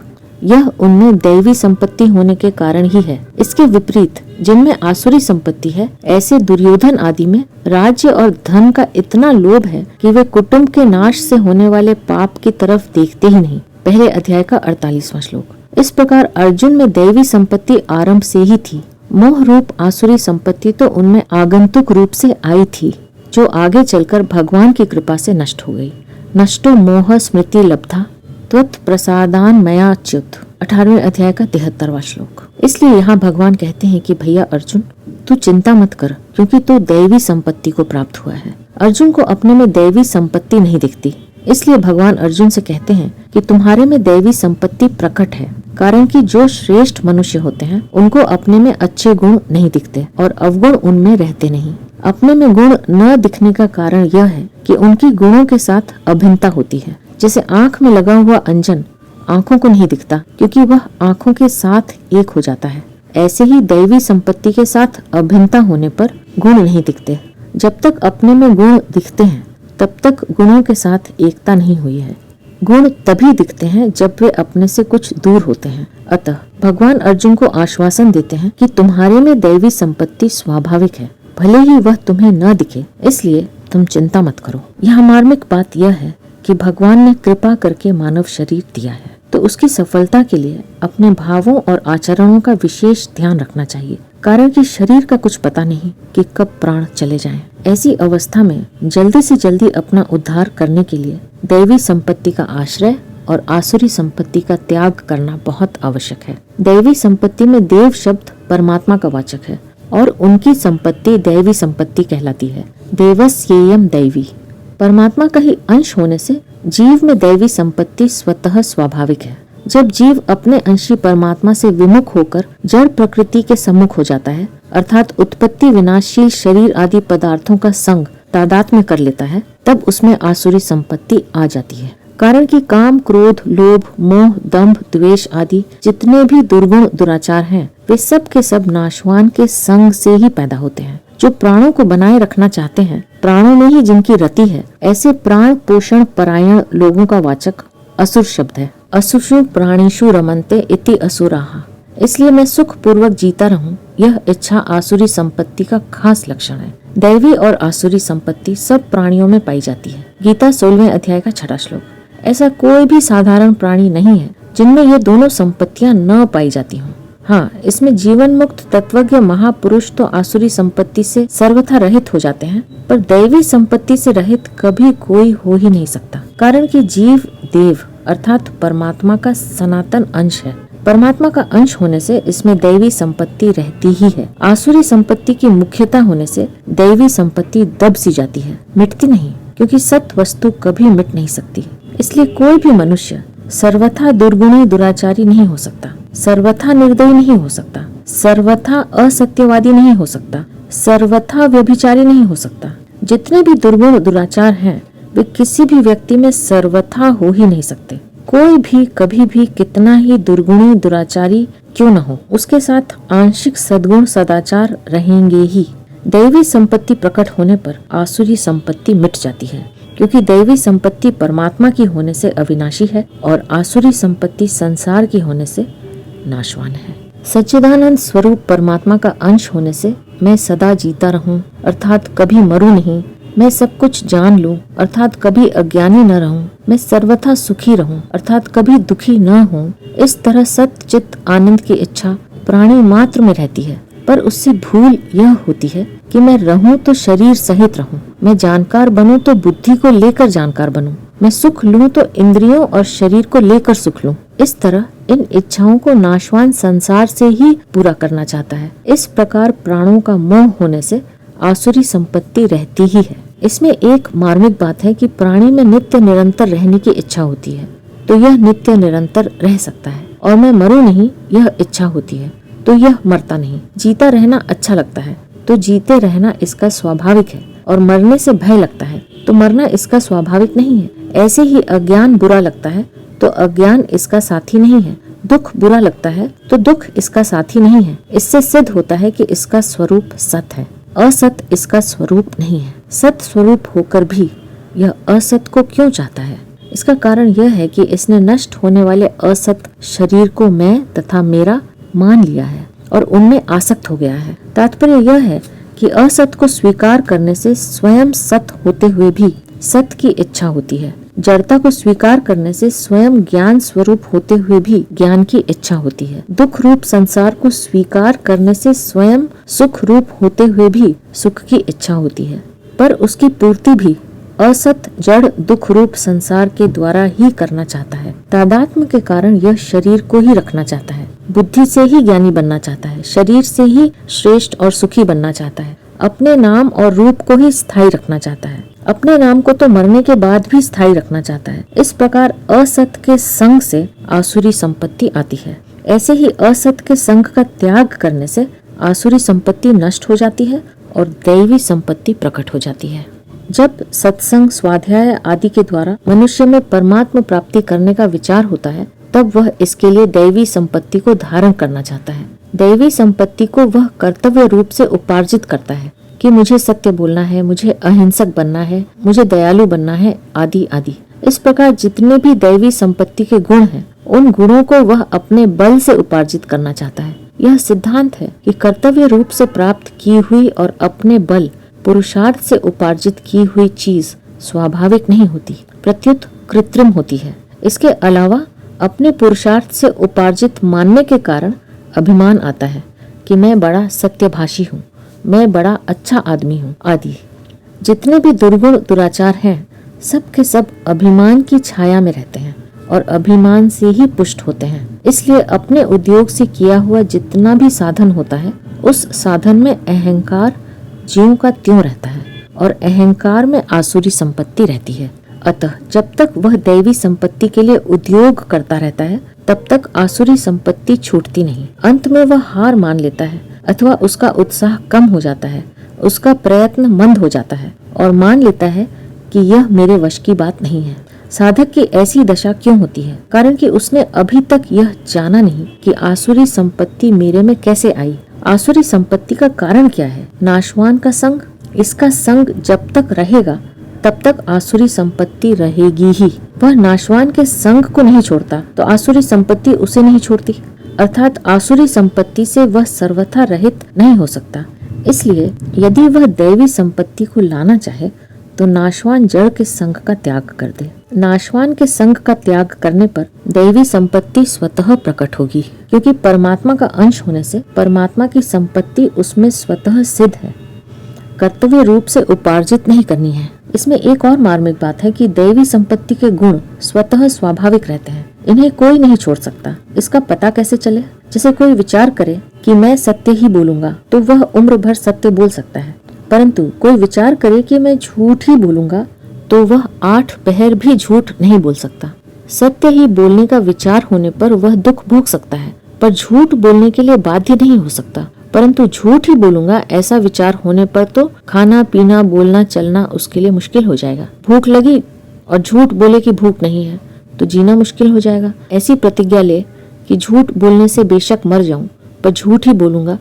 यह उनमें दैवी संपत्ति होने के कारण ही है। इसके विपरीत जिनमें आसुरी संपत्ति है, ऐसे दुर्योधन आदि में राज्य और धन का इतना लोभ है कि वे कुटुंब के नाश से होने वाले पाप की तरफ देखते ही नहीं। पहले अध्याय का 48वां श्लोक। इस प्रकार अर्जुन में दैवी संपत्ति आरंभ से ही थी। मोह रूप आसुरी संपत्ति तो उनमें आगंतुक रूप से आई थी, जो आगे चलकर भगवान की कृपा से नष्ट हो गई। नष्टो मोह स्मृति लब्धा त्वत् प्रसादान मया च्युत। 18वें अध्याय का 73वां श्लोक। इसलिए यहाँ भगवान कहते हैं कि भैया अर्जुन, तू चिंता मत कर, क्योंकि तू दैवी संपत्ति को प्राप्त हुआ है। अर्जुन को अपने में दैवी संपत्ति नहीं दिखती, इसलिए भगवान अर्जुन से कहते हैं कि तुम्हारे में दैवी संपत्ति प्रकट है, कारण कि जो श्रेष्ठ मनुष्य होते हैं उनको अपने में अच्छे गुण नहीं दिखते और अवगुण उनमें रहते नहीं। अपने में गुण न दिखने का कारण यह है कि उनकी गुणों के साथ अभिन्नता होती है। जैसे आँख में लगा हुआ अंजन आँखों को नहीं दिखता, क्योंकि वह आँखों के साथ एक हो जाता है। ऐसे ही दैवी संपत्ति के साथ अभिन्नता होने पर गुण नहीं दिखते। जब तक अपने में गुण दिखते हैं तब तक गुणों के साथ एकता नहीं हुई है। गुण तभी दिखते हैं जब वे अपने से कुछ दूर होते हैं। अतः भगवान अर्जुन को आश्वासन देते हैं कि तुम्हारे में दैवी संपत्ति स्वाभाविक है, भले ही वह तुम्हें न दिखे, इसलिए तुम चिंता मत करो। यह मार्मिक बात यह है कि भगवान ने कृपा करके मानव शरीर दिया है, तो उसकी सफलता के लिए अपने भावों और आचरणों का विशेष ध्यान रखना चाहिए, कारण कि शरीर का कुछ पता नहीं कि कब प्राण चले जाएं। ऐसी अवस्था में जल्दी से जल्दी अपना उद्धार करने के लिए दैवी संपत्ति का आश्रय और आसुरी संपत्ति का त्याग करना बहुत आवश्यक है। दैवी संपत्ति में देव शब्द परमात्मा का वाचक है और उनकी संपत्ति दैवी संपत्ति कहलाती है। देवस्येयम दैवी, परमात्मा का ही अंश होने से जीव में दैवी संपत्ति स्वतः स्वाभाविक है। जब जीव अपने अंशी परमात्मा से विमुख होकर जड़ प्रकृति के सम्मुख हो जाता है, अर्थात उत्पत्ति विनाशशील शरीर आदि पदार्थों का संग तादात्म्य कर लेता है, तब उसमें आसुरी संपत्ति आ जाती है। कारण कि काम, क्रोध, लोभ, मोह, दंभ, द्वेष आदि जितने भी दुर्गुण दुराचार हैं, वे सब के सब नाशवान के संग से ही पैदा होते हैं। जो प्राणों को बनाए रखना चाहते हैं, प्राणों में ही जिनकी रति है, ऐसे प्राण पोषण परायण लोगों का वाचक असुर शब्द है। असुषु प्राणीषु रमन्ते इति असुराः। इसलिए मैं सुख पूर्वक जीता रहूं, यह इच्छा आसुरी संपत्ति का खास लक्षण है। दैवी और आसुरी संपत्ति सब प्राणियों में पाई जाती है। गीता 16वें अध्याय का 6वां श्लोक। ऐसा कोई भी साधारण प्राणी नहीं है जिनमें ये दोनों संपत्तियां न पाई जाती हों। हाँ, इसमें जीवन मुक्त तत्वज्ञ महापुरुष तो आसुरी संपत्ति से सर्वथा रहित हो जाते हैं, पर दैवी संपत्ति से रहित कभी कोई हो ही नहीं सकता, कारण कि जीव देव अर्थात परमात्मा का सनातन अंश है। परमात्मा का अंश होने से इसमें दैवी संपत्ति रहती ही है। आसुरी संपत्ति की मुख्यता होने से दैवी संपत्ति दब सी जाती है, मिटती नहीं, क्योंकि सत वस्तु कभी मिट नहीं सकती। इसलिए कोई भी मनुष्य सर्वथा दुर्गुणी दुराचारी नहीं हो सकता, सर्वथा निर्दयी नहीं हो सकता, सर्वथा असत्यवादी नहीं हो सकता, सर्वथा व्यभिचारी नहीं हो सकता। जितने भी दुर्गुण दुराचार हैं, वे किसी भी व्यक्ति में सर्वथा हो ही नहीं सकते। कोई भी कभी भी कितना ही दुर्गुणी दुराचारी क्यों न हो, उसके साथ आंशिक सद्गुण सदाचार रहेंगे ही। दैवी संपत्ति प्रकट होने पर आसुरी संपत्ति मिट जाती है, क्योंकि दैवी संपत्ति परमात्मा की होने से अविनाशी है और आसुरी संपत्ति संसार की होने से नाशवान है। सच्चिदानंद स्वरूप परमात्मा का अंश होने से मैं सदा जीता रहूं, अर्थात कभी मरूं नहीं, मैं सब कुछ जान लूं, अर्थात कभी अज्ञानी न रहूं, मैं सर्वथा सुखी रहूं, अर्थात कभी दुखी न हूं। इस तरह सत्य चित्त आनंद की इच्छा प्राणी मात्र में रहती है, पर उससे भूल यह होती है कि मैं रहूं तो शरीर सहित रहूं, मैं जानकार बनूं तो बुद्धि को लेकर जानकार बनूं, मैं सुख लूं तो इंद्रियों और शरीर को लेकर सुख लूं। इस तरह इन इच्छाओं को नाशवान संसार से ही पूरा करना चाहता है। इस प्रकार प्राणों का मोह होने से आसुरी संपत्ति रहती ही है। इसमें एक मार्मिक बात है कि प्राणी में नित्य निरंतर रहने की इच्छा होती है, तो यह नित्य निरंतर रह सकता है, और मैं मरूं नहीं यह इच्छा होती है, तो यह मरता नहीं। जीता रहना अच्छा लगता है, तो जीते रहना इसका स्वाभाविक है, और मरने से भय लगता है, तो मरना इसका स्वाभाविक नहीं है। ऐसे ही अज्ञान बुरा लगता है, तो अज्ञान इसका साथी नहीं है। दुख बुरा लगता है, तो दुख इसका साथी नहीं है। इससे सिद्ध होता है कि इसका स्वरूप सत है, असत इसका स्वरूप नहीं है। सत स्वरूप होकर भी यह असत को क्यों चाहता है? इसका कारण यह है कि इसने नष्ट होने वाले असत शरीर को मैं तथा मेरा मान लिया है और उनमें आसक्त हो गया है। तात्पर्य यह है कि असत को स्वीकार करने से स्वयं सत होते हुए भी सत की इच्छा होती है। जड़ता को स्वीकार करने से स्वयं ज्ञान स्वरूप होते हुए भी ज्ञान की इच्छा होती है। दुख रूप संसार को स्वीकार करने से स्वयं सुख रूप होते हुए भी सुख की इच्छा होती है, पर उसकी पूर्ति भी असत जड़ दुख रूप संसार के द्वारा ही करना चाहता है। तादात्म्य के कारण यह शरीर को ही रखना चाहता है, बुद्धि से ही ज्ञानी बनना चाहता है, शरीर से ही श्रेष्ठ और सुखी बनना चाहता है, अपने नाम और रूप को ही स्थायी रखना चाहता है, अपने नाम को तो मरने के बाद भी स्थायी रखना चाहता है। इस प्रकार असत के संग से आसुरी संपत्ति आती है। ऐसे ही असत के संग का त्याग करने से आसुरी संपत्ति नष्ट हो जाती है और दैवी संपत्ति प्रकट हो जाती है। जब सत्संग, स्वाध्याय आदि के द्वारा मनुष्य में परमात्मा प्राप्ति करने का विचार होता है, तब वह इसके लिए दैवी संपत्ति को धारण करना चाहता है। दैवी संपत्ति को वह कर्तव्य रूप से उपार्जित करता है कि मुझे सत्य बोलना है, मुझे अहिंसक बनना है, मुझे दयालु बनना है, आदि आदि। इस प्रकार जितने भी दैवी संपत्ति के गुण हैं, उन गुणों को वह अपने बल से उपार्जित करना चाहता है। यह सिद्धांत है कि कर्तव्य रूप से प्राप्त की हुई और अपने बल पुरुषार्थ से उपार्जित की हुई चीज स्वाभाविक नहीं होती, प्रत्युत कृत्रिम होती है। इसके अलावा अपने पुरुषार्थ से उपार्जित मानने के कारण अभिमान आता है कि मैं बड़ा सत्यभाषी हूँ, मैं बड़ा अच्छा आदमी हूँ, आदि। जितने भी दुर्गुण दुराचार हैं, सब के सब अभिमान की छाया में रहते हैं और अभिमान से ही पुष्ट होते हैं। इसलिए अपने उद्योग से किया हुआ जितना भी साधन होता है, उस साधन में अहंकार ज्यों का त्यों रहता है और अहंकार में आसुरी संपत्ति रहती है। अतः जब तक वह दैवी संपत्ति के लिए उद्योग करता रहता है, तब तक आसुरी संपत्ति छूटती नहीं। अंत में वह हार मान लेता है अथवा उसका उत्साह कम हो जाता है, उसका प्रयत्न मंद हो जाता है और मान लेता है कि यह मेरे वश की बात नहीं है। साधक की ऐसी दशा क्यों होती है? कारण कि उसने अभी तक यह जाना नहीं कि आसुरी संपत्ति मेरे में कैसे आई। आसुरी संपत्ति का कारण क्या है? नाशवान का संग। इसका संग जब तक रहेगा तब तक आसुरी संपत्ति रहेगी ही। वह नाशवान के संग को नहीं छोड़ता तो आसुरी संपत्ति उसे नहीं छोड़ती, अर्थात आसुरी संपत्ति से वह सर्वथा रहित नहीं हो सकता। इसलिए यदि वह दैवी संपत्ति को लाना चाहे तो नाशवान जड़ के संग का त्याग कर दे। नाशवान के संग का त्याग करने पर दैवी संपत्ति स्वतः प्रकट होगी, क्योंकि परमात्मा का अंश होने से परमात्मा की संपत्ति उसमें स्वतः सिद्ध है, कर्तव्य रूप से उपार्जित नहीं करनी है। इसमें एक और मार्मिक बात है कि दैवी संपत्ति के गुण स्वतः स्वाभाविक रहते हैं, इन्हें कोई नहीं छोड़ सकता। इसका पता कैसे चले? जैसे कोई विचार करे कि मैं सत्य ही बोलूंगा तो वह उम्र भर सत्य बोल सकता है, परंतु कोई विचार करे कि मैं झूठ ही बोलूंगा तो वह 8 पहर भी झूठ नहीं बोल सकता। सत्य ही बोलने का विचार होने पर वह दुख भोग सकता है, पर झूठ बोलने के लिए बाध्य नहीं हो सकता। परंतु झूठ ही बोलूंगा ऐसा विचार होने पर तो खाना पीना बोलना चलना उसके लिए मुश्किल हो जाएगा। भूख लगी और झूठ बोले कि भूख नहीं है तो जीना मुश्किल हो जाएगा। ऐसी प्रतिज्ञा ले कि झूठ बोलने से बेशक मर जाऊं पर झूठ ही बोलूंगा,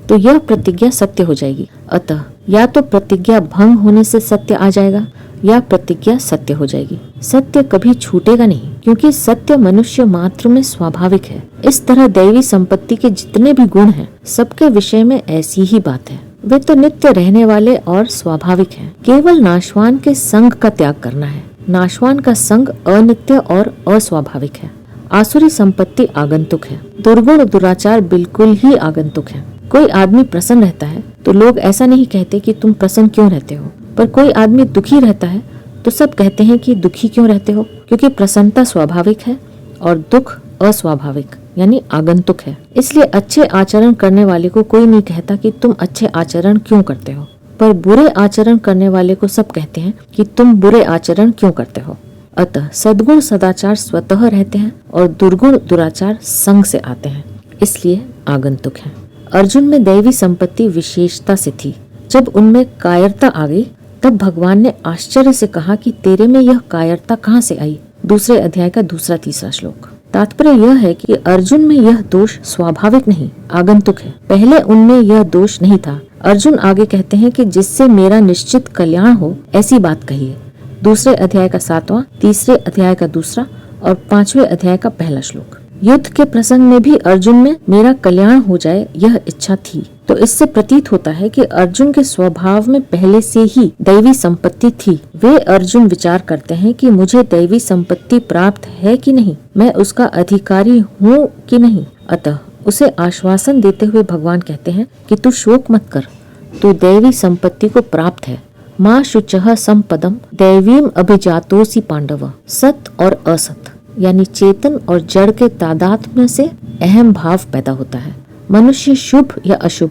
तो यह प्रतिज्ञा सत्य हो जाएगी। अतः या तो प्रतिज्ञा भंग होने से सत्य आ जाएगा या प्रतिज्ञा सत्य हो जाएगी। सत्य कभी छूटेगा नहीं, क्योंकि सत्य मनुष्य मात्र में स्वाभाविक है। इस तरह दैवी संपत्ति के जितने भी गुण हैं, सबके विषय में ऐसी ही बात है। वे तो नित्य रहने वाले और स्वाभाविक हैं। केवल नाशवान के संग का त्याग करना है। नाशवान का संग अनित्य और अस्वाभाविक है। आसुरी संपत्ति आगंतुक है, दुर्गुण दुराचार बिल्कुल ही आगंतुक है। कोई आदमी प्रसन्न रहता है तो लोग ऐसा नहीं कहते कि तुम प्रसन्न क्यों रहते हो, पर कोई आदमी दुखी रहता है तो सब कहते हैं कि दुखी क्यों रहते हो, क्योंकि प्रसन्नता स्वाभाविक है और दुख अस्वाभाविक यानी आगंतुक है। इसलिए अच्छे आचरण करने वाले को कोई नहीं कहता कि तुम अच्छे आचरण क्यों करते हो, पर बुरे आचरण करने वाले को सब कहते हैं कि तुम बुरे आचरण क्यों करते हो। अतः सद्गुण सदाचार स्वतः रहते हैं और दुर्गुण दुराचार संग से आते हैं, इसलिए आगंतुक है। अर्जुन में दैवी संपत्ति विशेषता से थी। जब उनमें कायरता आ गई तब भगवान ने आश्चर्य से कहा कि तेरे में यह कायरता कहाँ से आई? दूसरे अध्याय का 2-3 श्लोक। तात्पर्य यह है कि अर्जुन में यह दोष स्वाभाविक नहीं आगंतुक है। पहले उनमें यह दोष नहीं था। अर्जुन आगे कहते हैं कि जिससे मेरा निश्चित कल्याण हो ऐसी बात कहिए। दूसरे अध्याय का 7वां, तीसरे अध्याय का 2 और 5वें अध्याय का पहला श्लोक। युद्ध के प्रसंग में भी अर्जुन में मेरा कल्याण हो जाए यह इच्छा थी। तो इससे प्रतीत होता है कि अर्जुन के स्वभाव में पहले से ही दैवी संपत्ति थी। वे अर्जुन विचार करते हैं कि मुझे दैवी संपत्ति प्राप्त है कि नहीं, मैं उसका अधिकारी हूँ कि नहीं। अतः उसे आश्वासन देते हुए भगवान कहते हैं कि तू शोक मत कर, तू दैवी संपत्ति को प्राप्त है। माँ शुचः संपदम दैवीम अभिजातोसी पांडव। सत और असत यानी चेतन और जड़ के तादात्म्य से अहम भाव पैदा होता है। मनुष्य शुभ या अशुभ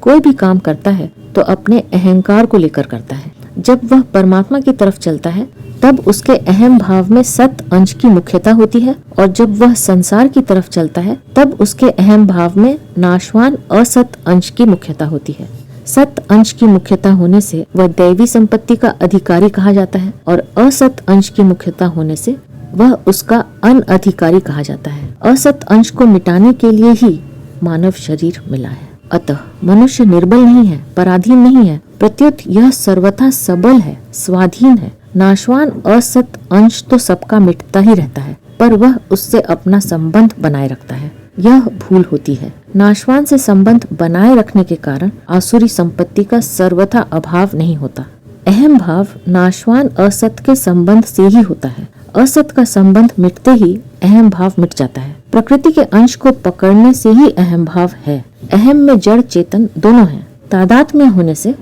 कोई भी काम करता है तो अपने अहंकार को लेकर करता है। जब वह परमात्मा की तरफ चलता है तब उसके अहम भाव में सत अंश की मुख्यता होती है, और जब वह संसार की तरफ चलता है तब उसके अहम भाव में नाशवान असत अंश की मुख्यता होती है। सत अंश की मुख्यता होने से वह दैवी संपत्ति का अधिकारी कहा जाता है, और असत अंश की मुख्यता होने से वह उसका अनअधिकारी कहा जाता है। असत अंश को मिटाने के लिए ही मानव शरीर मिला है। अतः मनुष्य निर्बल नहीं है, पराधीन नहीं है, प्रत्युत यह सर्वथा सबल है, स्वाधीन है। नाशवान असत अंश तो सबका मिटता ही रहता है, पर वह उससे अपना संबंध बनाए रखता है, यह भूल होती है। नाशवान से संबंध बनाए रखने के कारण आसुरी संपत्ति का सर्वथा अभाव नहीं होता। अहम भाव नाशवान असत के संबंध से ही होता है। असत का संबंध मिटते ही अहम भाव मिट जाता है। प्रकृति के अंश को पकड़ने से ही अहम भाव है। अहम में जड़ चेतन दोनों हैं। तादात्म्य होने से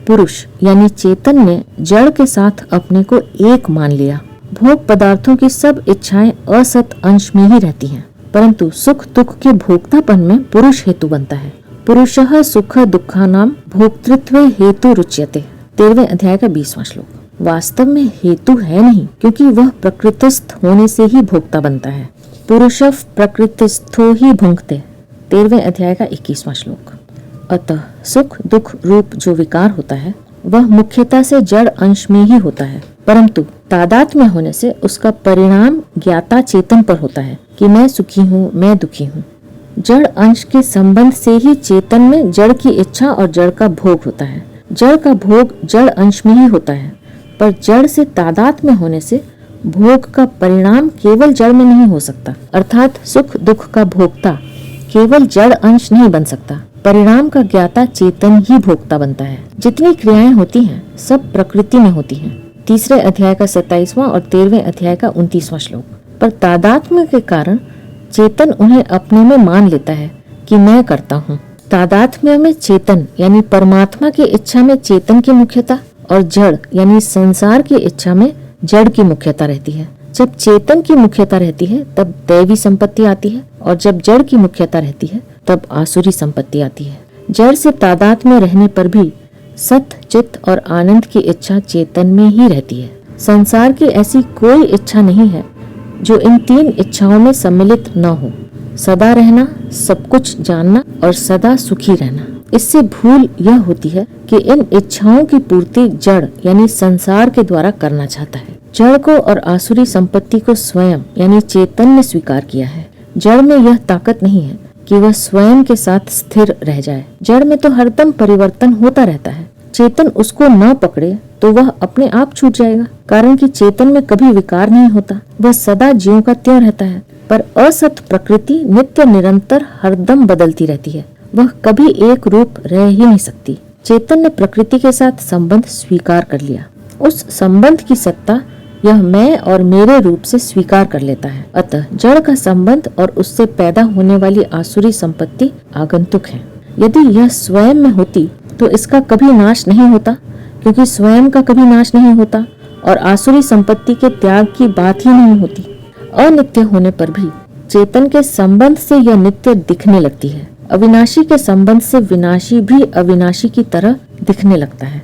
पुरुष यानी चेतन ने जड़ के साथ अपने को एक मान लिया। भोग पदार्थों की सब इच्छाएं असत अंश में ही रहती हैं, परंतु सुख दुख के भोक्तापन में पुरुष हेतु बनता है। पुरुषः सुख दुखानाम भोक्तृत्व हेतु रुच्यते। 13वें अध्याय का 20वां श्लोक। वास्तव में हेतु है नहीं, क्योंकि वह प्रकृतिस्थ होने से ही भोक्ता बनता है। पुरुष प्रकृतिस्थो ही भुंक्ते। 13वें अध्याय का 21वां श्लोक। अतः सुख दुख रूप जो विकार होता है वह मुख्यतः से जड़ अंश में ही होता है, परंतु तादात्म्य होने से उसका परिणाम ज्ञाता चेतन पर होता है कि मैं सुखी हूँ, मैं दुखी हूँ। जड़ अंश के संबंध से ही चेतन में जड़ की इच्छा और जड़ का भोग होता है। जड़ का भोग जड़ अंश में ही होता है, पर जड़ से तादात्म्य होने से भोग का परिणाम केवल जड़ में नहीं हो सकता। अर्थात सुख दुख का भोक्ता केवल जड़ अंश नहीं बन सकता, परिणाम का ज्ञाता चेतन ही भोक्ता बनता है। जितनी क्रियाएं होती हैं सब प्रकृति में होती हैं। 3रे अध्याय का 27वां और 13वें अध्याय का 29वां श्लोक। पर तादात्म्य के कारण चेतन उन्हें अपने में मान लेता है कि मैं करता हूँ। तादात्म्य में चेतन यानी परमात्मा की इच्छा में चेतन की मुख्यता और जड़ यानी संसार की इच्छा में जड़ की मुख्यता रहती है। जब चेतन की मुख्यता रहती है तब दैवी संपत्ति आती है, और जब जड़ की मुख्यता रहती है तब आसुरी संपत्ति आती है। जड़ से तादाद में रहने पर भी सत चित्त और आनंद की इच्छा चेतन में ही रहती है। संसार की ऐसी कोई इच्छा नहीं है जो इन 3 इच्छाओं में सम्मिलित न हो। सदा रहना, सब कुछ जानना और सदा सुखी रहना। इससे भूल यह होती है कि इन इच्छाओं की पूर्ति जड़ यानी संसार के द्वारा करना चाहता है। जड़ को और आसुरी संपत्ति को स्वयं यानी चेतन ने स्वीकार किया है। जड़ में यह ताकत नहीं है कि वह स्वयं के साथ स्थिर रह जाए। जड़ में तो हरदम परिवर्तन होता रहता है। चेतन उसको न पकड़े तो वह अपने आप छूट जाएगा, कारण कि चेतन में कभी विकार नहीं होता, वह सदा ज्यों का त्यों रहता है। पर असत प्रकृति नित्य निरंतर हरदम बदलती रहती है, वह कभी एक रूप रह ही नहीं सकती। चेतन ने प्रकृति के साथ संबंध स्वीकार कर लिया। उस संबंध की सत्ता यह मैं और मेरे रूप से स्वीकार कर लेता है। अतः जड़ का संबंध और उससे पैदा होने वाली आसुरी संपत्ति आगंतुक है। यदि यह स्वयं में होती तो इसका कभी नाश नहीं होता, क्योंकि स्वयं का कभी नाश नहीं होता, और आसुरी संपत्ति के त्याग की बात ही नहीं होती। अनित्य होने पर भी चेतन के संबंध से यह नित्य दिखने लगती है। अविनाशी के संबंध से विनाशी भी अविनाशी की तरह दिखने लगता है।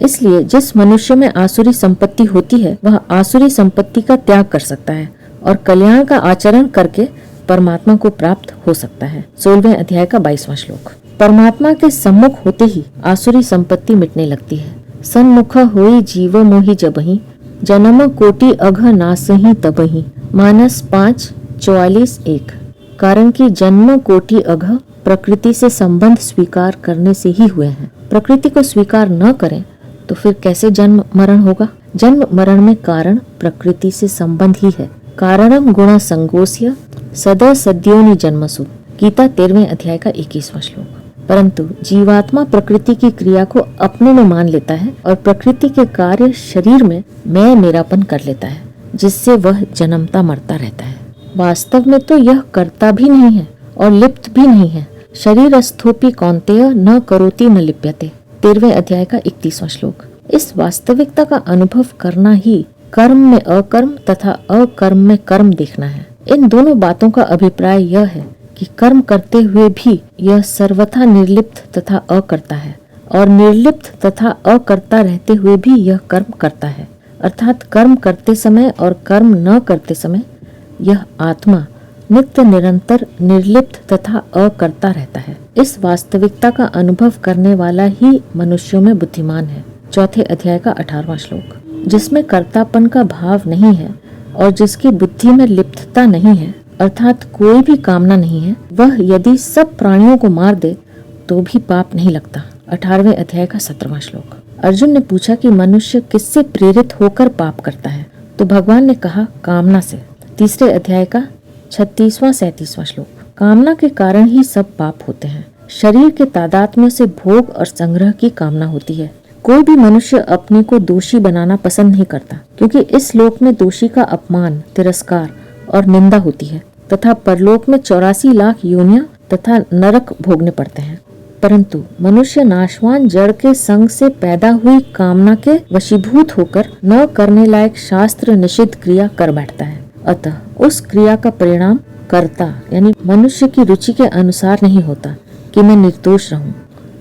इसलिए जिस मनुष्य में आसुरी संपत्ति होती है वह आसुरी संपत्ति का त्याग कर सकता है और कल्याण का आचरण करके परमात्मा को प्राप्त हो सकता है। 16वें अध्याय का 22वां श्लोक। परमात्मा के सम्मुख होते ही आसुरी संपत्ति मिटने लगती है। सन्मुख होई जीव मोहि जबहि, जन्म कोटि अघ नासहि तबहि। मानस 5:44-1। कारण कि जन्म कोटि अघ प्रकृति से संबंध स्वीकार करने से ही हुए हैं। प्रकृति को स्वीकार न करें तो फिर कैसे जन्म मरण होगा। जन्म मरण में कारण प्रकृति से संबंध ही है। कारणम गुण संगोस्य सदा सद्योनि जन्मसु, गीता 13वें अध्याय का 21वां श्लोक। परंतु जीवात्मा प्रकृति की क्रिया को अपने में मान लेता है और प्रकृति के कार्य शरीर में मैं मेरापन कर लेता है, जिससे वह जन्मता मरता रहता है। वास्तव में तो यह करता भी नहीं है और लिप्त भी नहीं है। शरीर स्थोपी कौन्तेय न करोति न लिप्यते, 13वें अध्याय का 31वां श्लोक। इस वास्तविकता का अनुभव करना ही कर्म में अकर्म तथा अकर्म में कर्म देखना है। इन दोनों बातों का अभिप्राय यह है कि कर्म करते हुए भी यह सर्वथा निर्लिप्त तथा अकर्ता है और निर्लिप्त तथा अकर्ता रहते हुए भी यह कर्म करता है। अर्थात कर्म करते समय और कर्म न करते समय यह आत्मा नित्य निरंतर निर्लिप्त तथा अकर्ता रहता है। इस वास्तविकता का अनुभव करने वाला ही मनुष्यों में बुद्धिमान है। चौथे अध्याय का 18वां श्लोक। जिसमें कर्तापन का भाव नहीं है और जिसकी बुद्धि में लिप्तता नहीं है, अर्थात कोई भी कामना नहीं है, वह यदि सब प्राणियों को मार दे तो भी पाप नहीं लगता। 18वें अध्याय का 17वां श्लोक। अर्जुन ने पूछा कि मनुष्य किससे प्रेरित होकर पाप करता है, तो भगवान ने कहा कामना से। तीसरे अध्याय का 36वां 37वां श्लोक। कामना के कारण ही सब पाप होते हैं। शरीर के तादात्म्य से भोग और संग्रह की कामना होती है। कोई भी मनुष्य अपने को दोषी बनाना पसंद नहीं करता, क्योंकि इस लोक में दोषी का अपमान, तिरस्कार और निंदा होती है तथा परलोक में 84 लाख योनियां तथा नरक भोगने पड़ते हैं। परंतु मनुष्य नाशवान जड़ के संग से पैदा हुई कामना के वशीभूत होकर न करने लायक शास्त्र निषिद्ध क्रिया कर बैठता है। अतः उस क्रिया का परिणाम कर्ता यानी मनुष्य की रुचि के अनुसार नहीं होता कि मैं निर्दोष रहूं,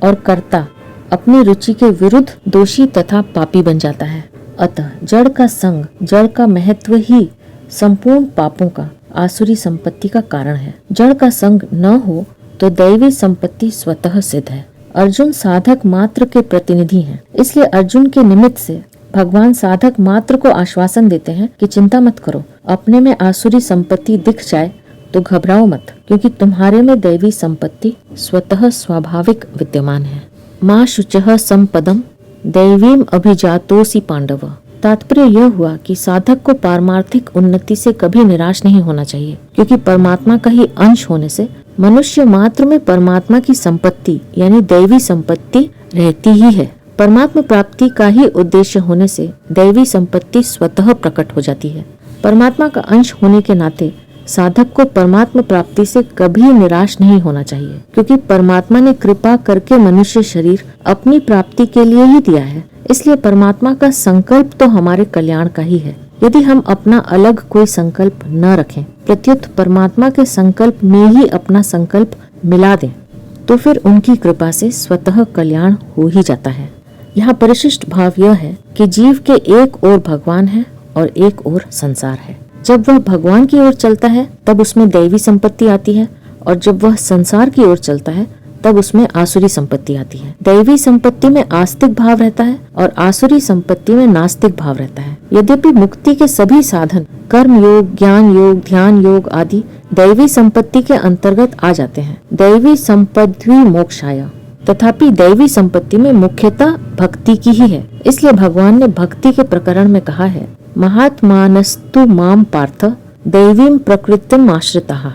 और कर्ता अपनी रुचि के विरुद्ध दोषी तथा पापी बन जाता है। अतः जड़ का संग, जड़ का महत्व ही संपूर्ण पापों का, आसुरी संपत्ति का कारण है। जड़ का संग न हो तो दैवी संपत्ति स्वतः सिद्ध है। अर्जुन साधक मात्र के प्रतिनिधि हैं, इसलिए अर्जुन के निमित्त से भगवान साधक मात्र को आश्वासन देते हैं कि चिंता मत करो, अपने में आसुरी संपत्ति दिख जाए तो घबराओ मत, क्योंकि तुम्हारे में दैवी संपत्ति स्वतः स्वाभाविक विद्यमान है। माँ शुचः संपदम दैवीम अभिजातोसी पांडव। तात्पर्य यह हुआ कि साधक को पारमार्थिक उन्नति से कभी निराश नहीं होना चाहिए, क्योंकि परमात्मा का ही अंश होने से मनुष्य मात्र में परमात्मा की संपत्ति यानी दैवी संपत्ति रहती ही है। परमात्मा प्राप्ति का ही उद्देश्य होने से दैवी संपत्ति स्वतः प्रकट हो जाती है। परमात्मा का अंश होने के नाते साधक को परमात्मा प्राप्ति से कभी निराश नहीं होना चाहिए, क्योंकि परमात्मा ने कृपा करके मनुष्य शरीर अपनी प्राप्ति के लिए ही दिया है। इसलिए परमात्मा का संकल्प तो हमारे कल्याण का ही है। यदि हम अपना अलग कोई संकल्प न रखें, प्रत्युत परमात्मा के संकल्प में ही अपना संकल्प मिला दें, तो फिर उनकी कृपा से स्वतः कल्याण हो ही जाता है। यहाँ परिशिष्ट भाव यह है कि जीव के एक ओर भगवान है और एक ओर संसार है। जब वह भगवान की ओर चलता है तब उसमें दैवी संपत्ति आती है, और जब वह संसार की ओर चलता है तब उसमें आसुरी संपत्ति आती है। दैवी संपत्ति में आस्तिक भाव रहता है और आसुरी संपत्ति में नास्तिक भाव रहता है। यद्यपि मुक्ति के सभी साधन कर्म योग, ज्ञान योग, ध्यान योग आदि दैवी संपत्ति के अंतर्गत आ जाते हैं। दैवी संपत्ति मोक्षाय, तथापि दैवी संपत्ति में मुख्यतः भक्ति की ही है। इसलिए भगवान ने भक्ति के प्रकरण में कहा है, महात्मानस्तु माम पार्थ दैवीं प्रकृतिम आश्रिताः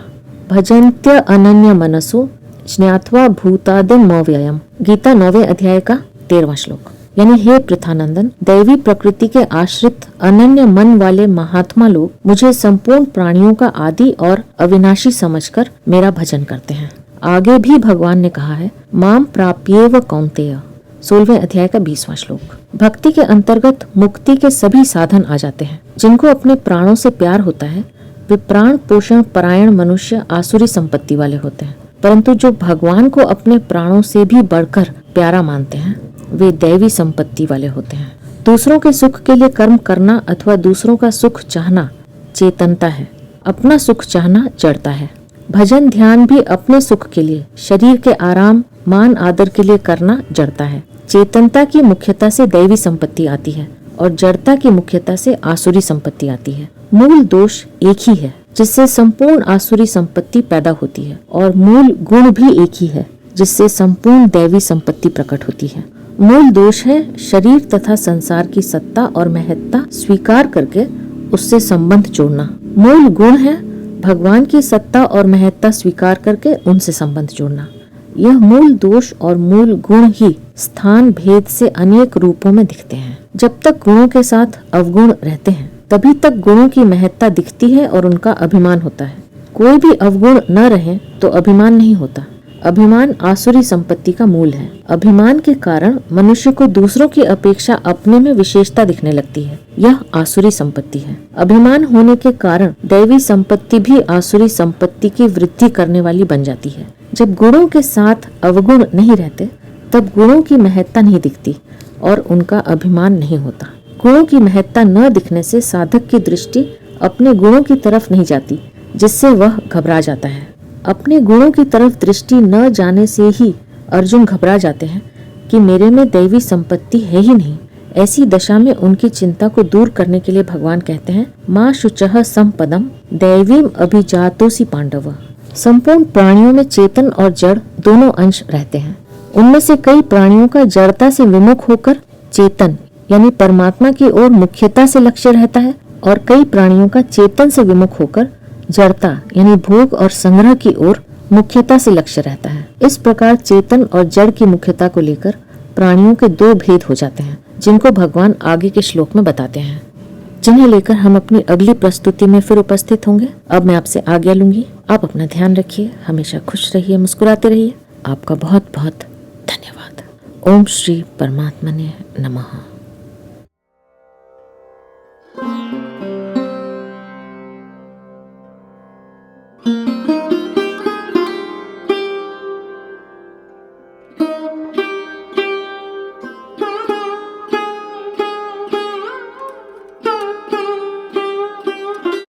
भजन्त्य अनन्य मनसो ज्ञात्वा भूतादिम व्ययम। गीता 9वें अध्याय का 13वां श्लोक। यानी हे पृथानंदन, दैवी प्रकृति के आश्रित अनन्य मन वाले महात्मा लोग मुझे संपूर्ण प्राणियों का आदि और अविनाशी समझकर मेरा भजन करते हैं। आगे भी भगवान ने कहा है, माम प्राप्येव कौन्तेय, 16वें अध्याय का 20वां श्लोक। भक्ति के अंतर्गत मुक्ति के सभी साधन आ जाते हैं। जिनको अपने प्राणों से प्यार होता है वे प्राण पोषण परायण मनुष्य आसुरी संपत्ति वाले होते हैं, परंतु जो भगवान को अपने प्राणों से भी बढ़कर प्यारा मानते हैं वे दैवी संपत्ति वाले होते हैं। दूसरों के सुख के लिए कर्म करना अथवा दूसरों का सुख चाहना चेतनता है, अपना सुख चाहना जड़ता है। भजन ध्यान भी अपने सुख के लिए, शरीर के आराम मान आदर के लिए करना जड़ता है। चेतनता की मुख्यता से दैवी संपत्ति आती है और जड़ता की मुख्यता से आसुरी संपत्ति आती है। मूल दोष एक ही है जिससे संपूर्ण आसुरी संपत्ति पैदा होती है, और मूल गुण भी एक ही है जिससे संपूर्ण दैवी संपत्ति प्रकट होती है। मूल दोष है शरीर तथा संसार की सत्ता और महत्ता स्वीकार करके उससे संबंध जोड़ना। मूल गुण है भगवान की सत्ता और महत्ता स्वीकार करके उनसे संबंध जोड़ना। यह मूल दोष और मूल गुण ही स्थान भेद से अनेक रूपों में दिखते हैं। जब तक गुणों के साथ अवगुण रहते हैं तभी तक गुणों की महत्ता दिखती है और उनका अभिमान होता है। कोई भी अवगुण न रहे तो अभिमान नहीं होता। अभिमान आसुरी संपत्ति का मूल है। अभिमान के कारण मनुष्य को दूसरों की अपेक्षा अपने में विशेषता दिखने लगती है। यह आसुरी संपत्ति है। अभिमान होने के कारण दैवी संपत्ति भी आसुरी संपत्ति की वृद्धि करने वाली बन जाती है। जब गुणों के साथ अवगुण नहीं रहते तब गुणों की महत्ता नहीं दिखती और उनका अभिमान नहीं होता। गुणों की महत्ता न दिखने से साधक की दृष्टि अपने गुणों की तरफ नहीं जाती, जिससे वह घबरा जाता है। अपने गुणों की तरफ दृष्टि न जाने से ही अर्जुन घबरा जाते हैं कि मेरे में दैवी संपत्ति है ही नहीं। ऐसी दशा में उनकी चिंता को दूर करने के लिए भगवान कहते हैं, माँ शुचः संपदम दैवीम अभिजातोसि पांडव। संपूर्ण प्राणियों में चेतन और जड़ दोनों अंश रहते हैं। उनमें से कई प्राणियों का जड़ता से विमुख होकर चेतन यानी परमात्मा की ओर मुख्यता से लक्ष्य रहता है और कई प्राणियों का चेतन से विमुख होकर जड़ता यानी भोग और संग्रह की ओर मुख्यता से लक्ष्य रहता है। इस प्रकार चेतन और जड़ की मुख्यता को लेकर प्राणियों के दो भेद हो जाते हैं, जिनको भगवान आगे के श्लोक में बताते हैं, जिन्हें लेकर हम अपनी अगली प्रस्तुति में फिर उपस्थित होंगे। अब मैं आपसे आज्ञा लूंगी। आप अपना ध्यान रखिए, हमेशा खुश रहिए, मुस्कुराते रहिए। आपका बहुत बहुत धन्यवाद। ओम श्री परमात्मने नमः।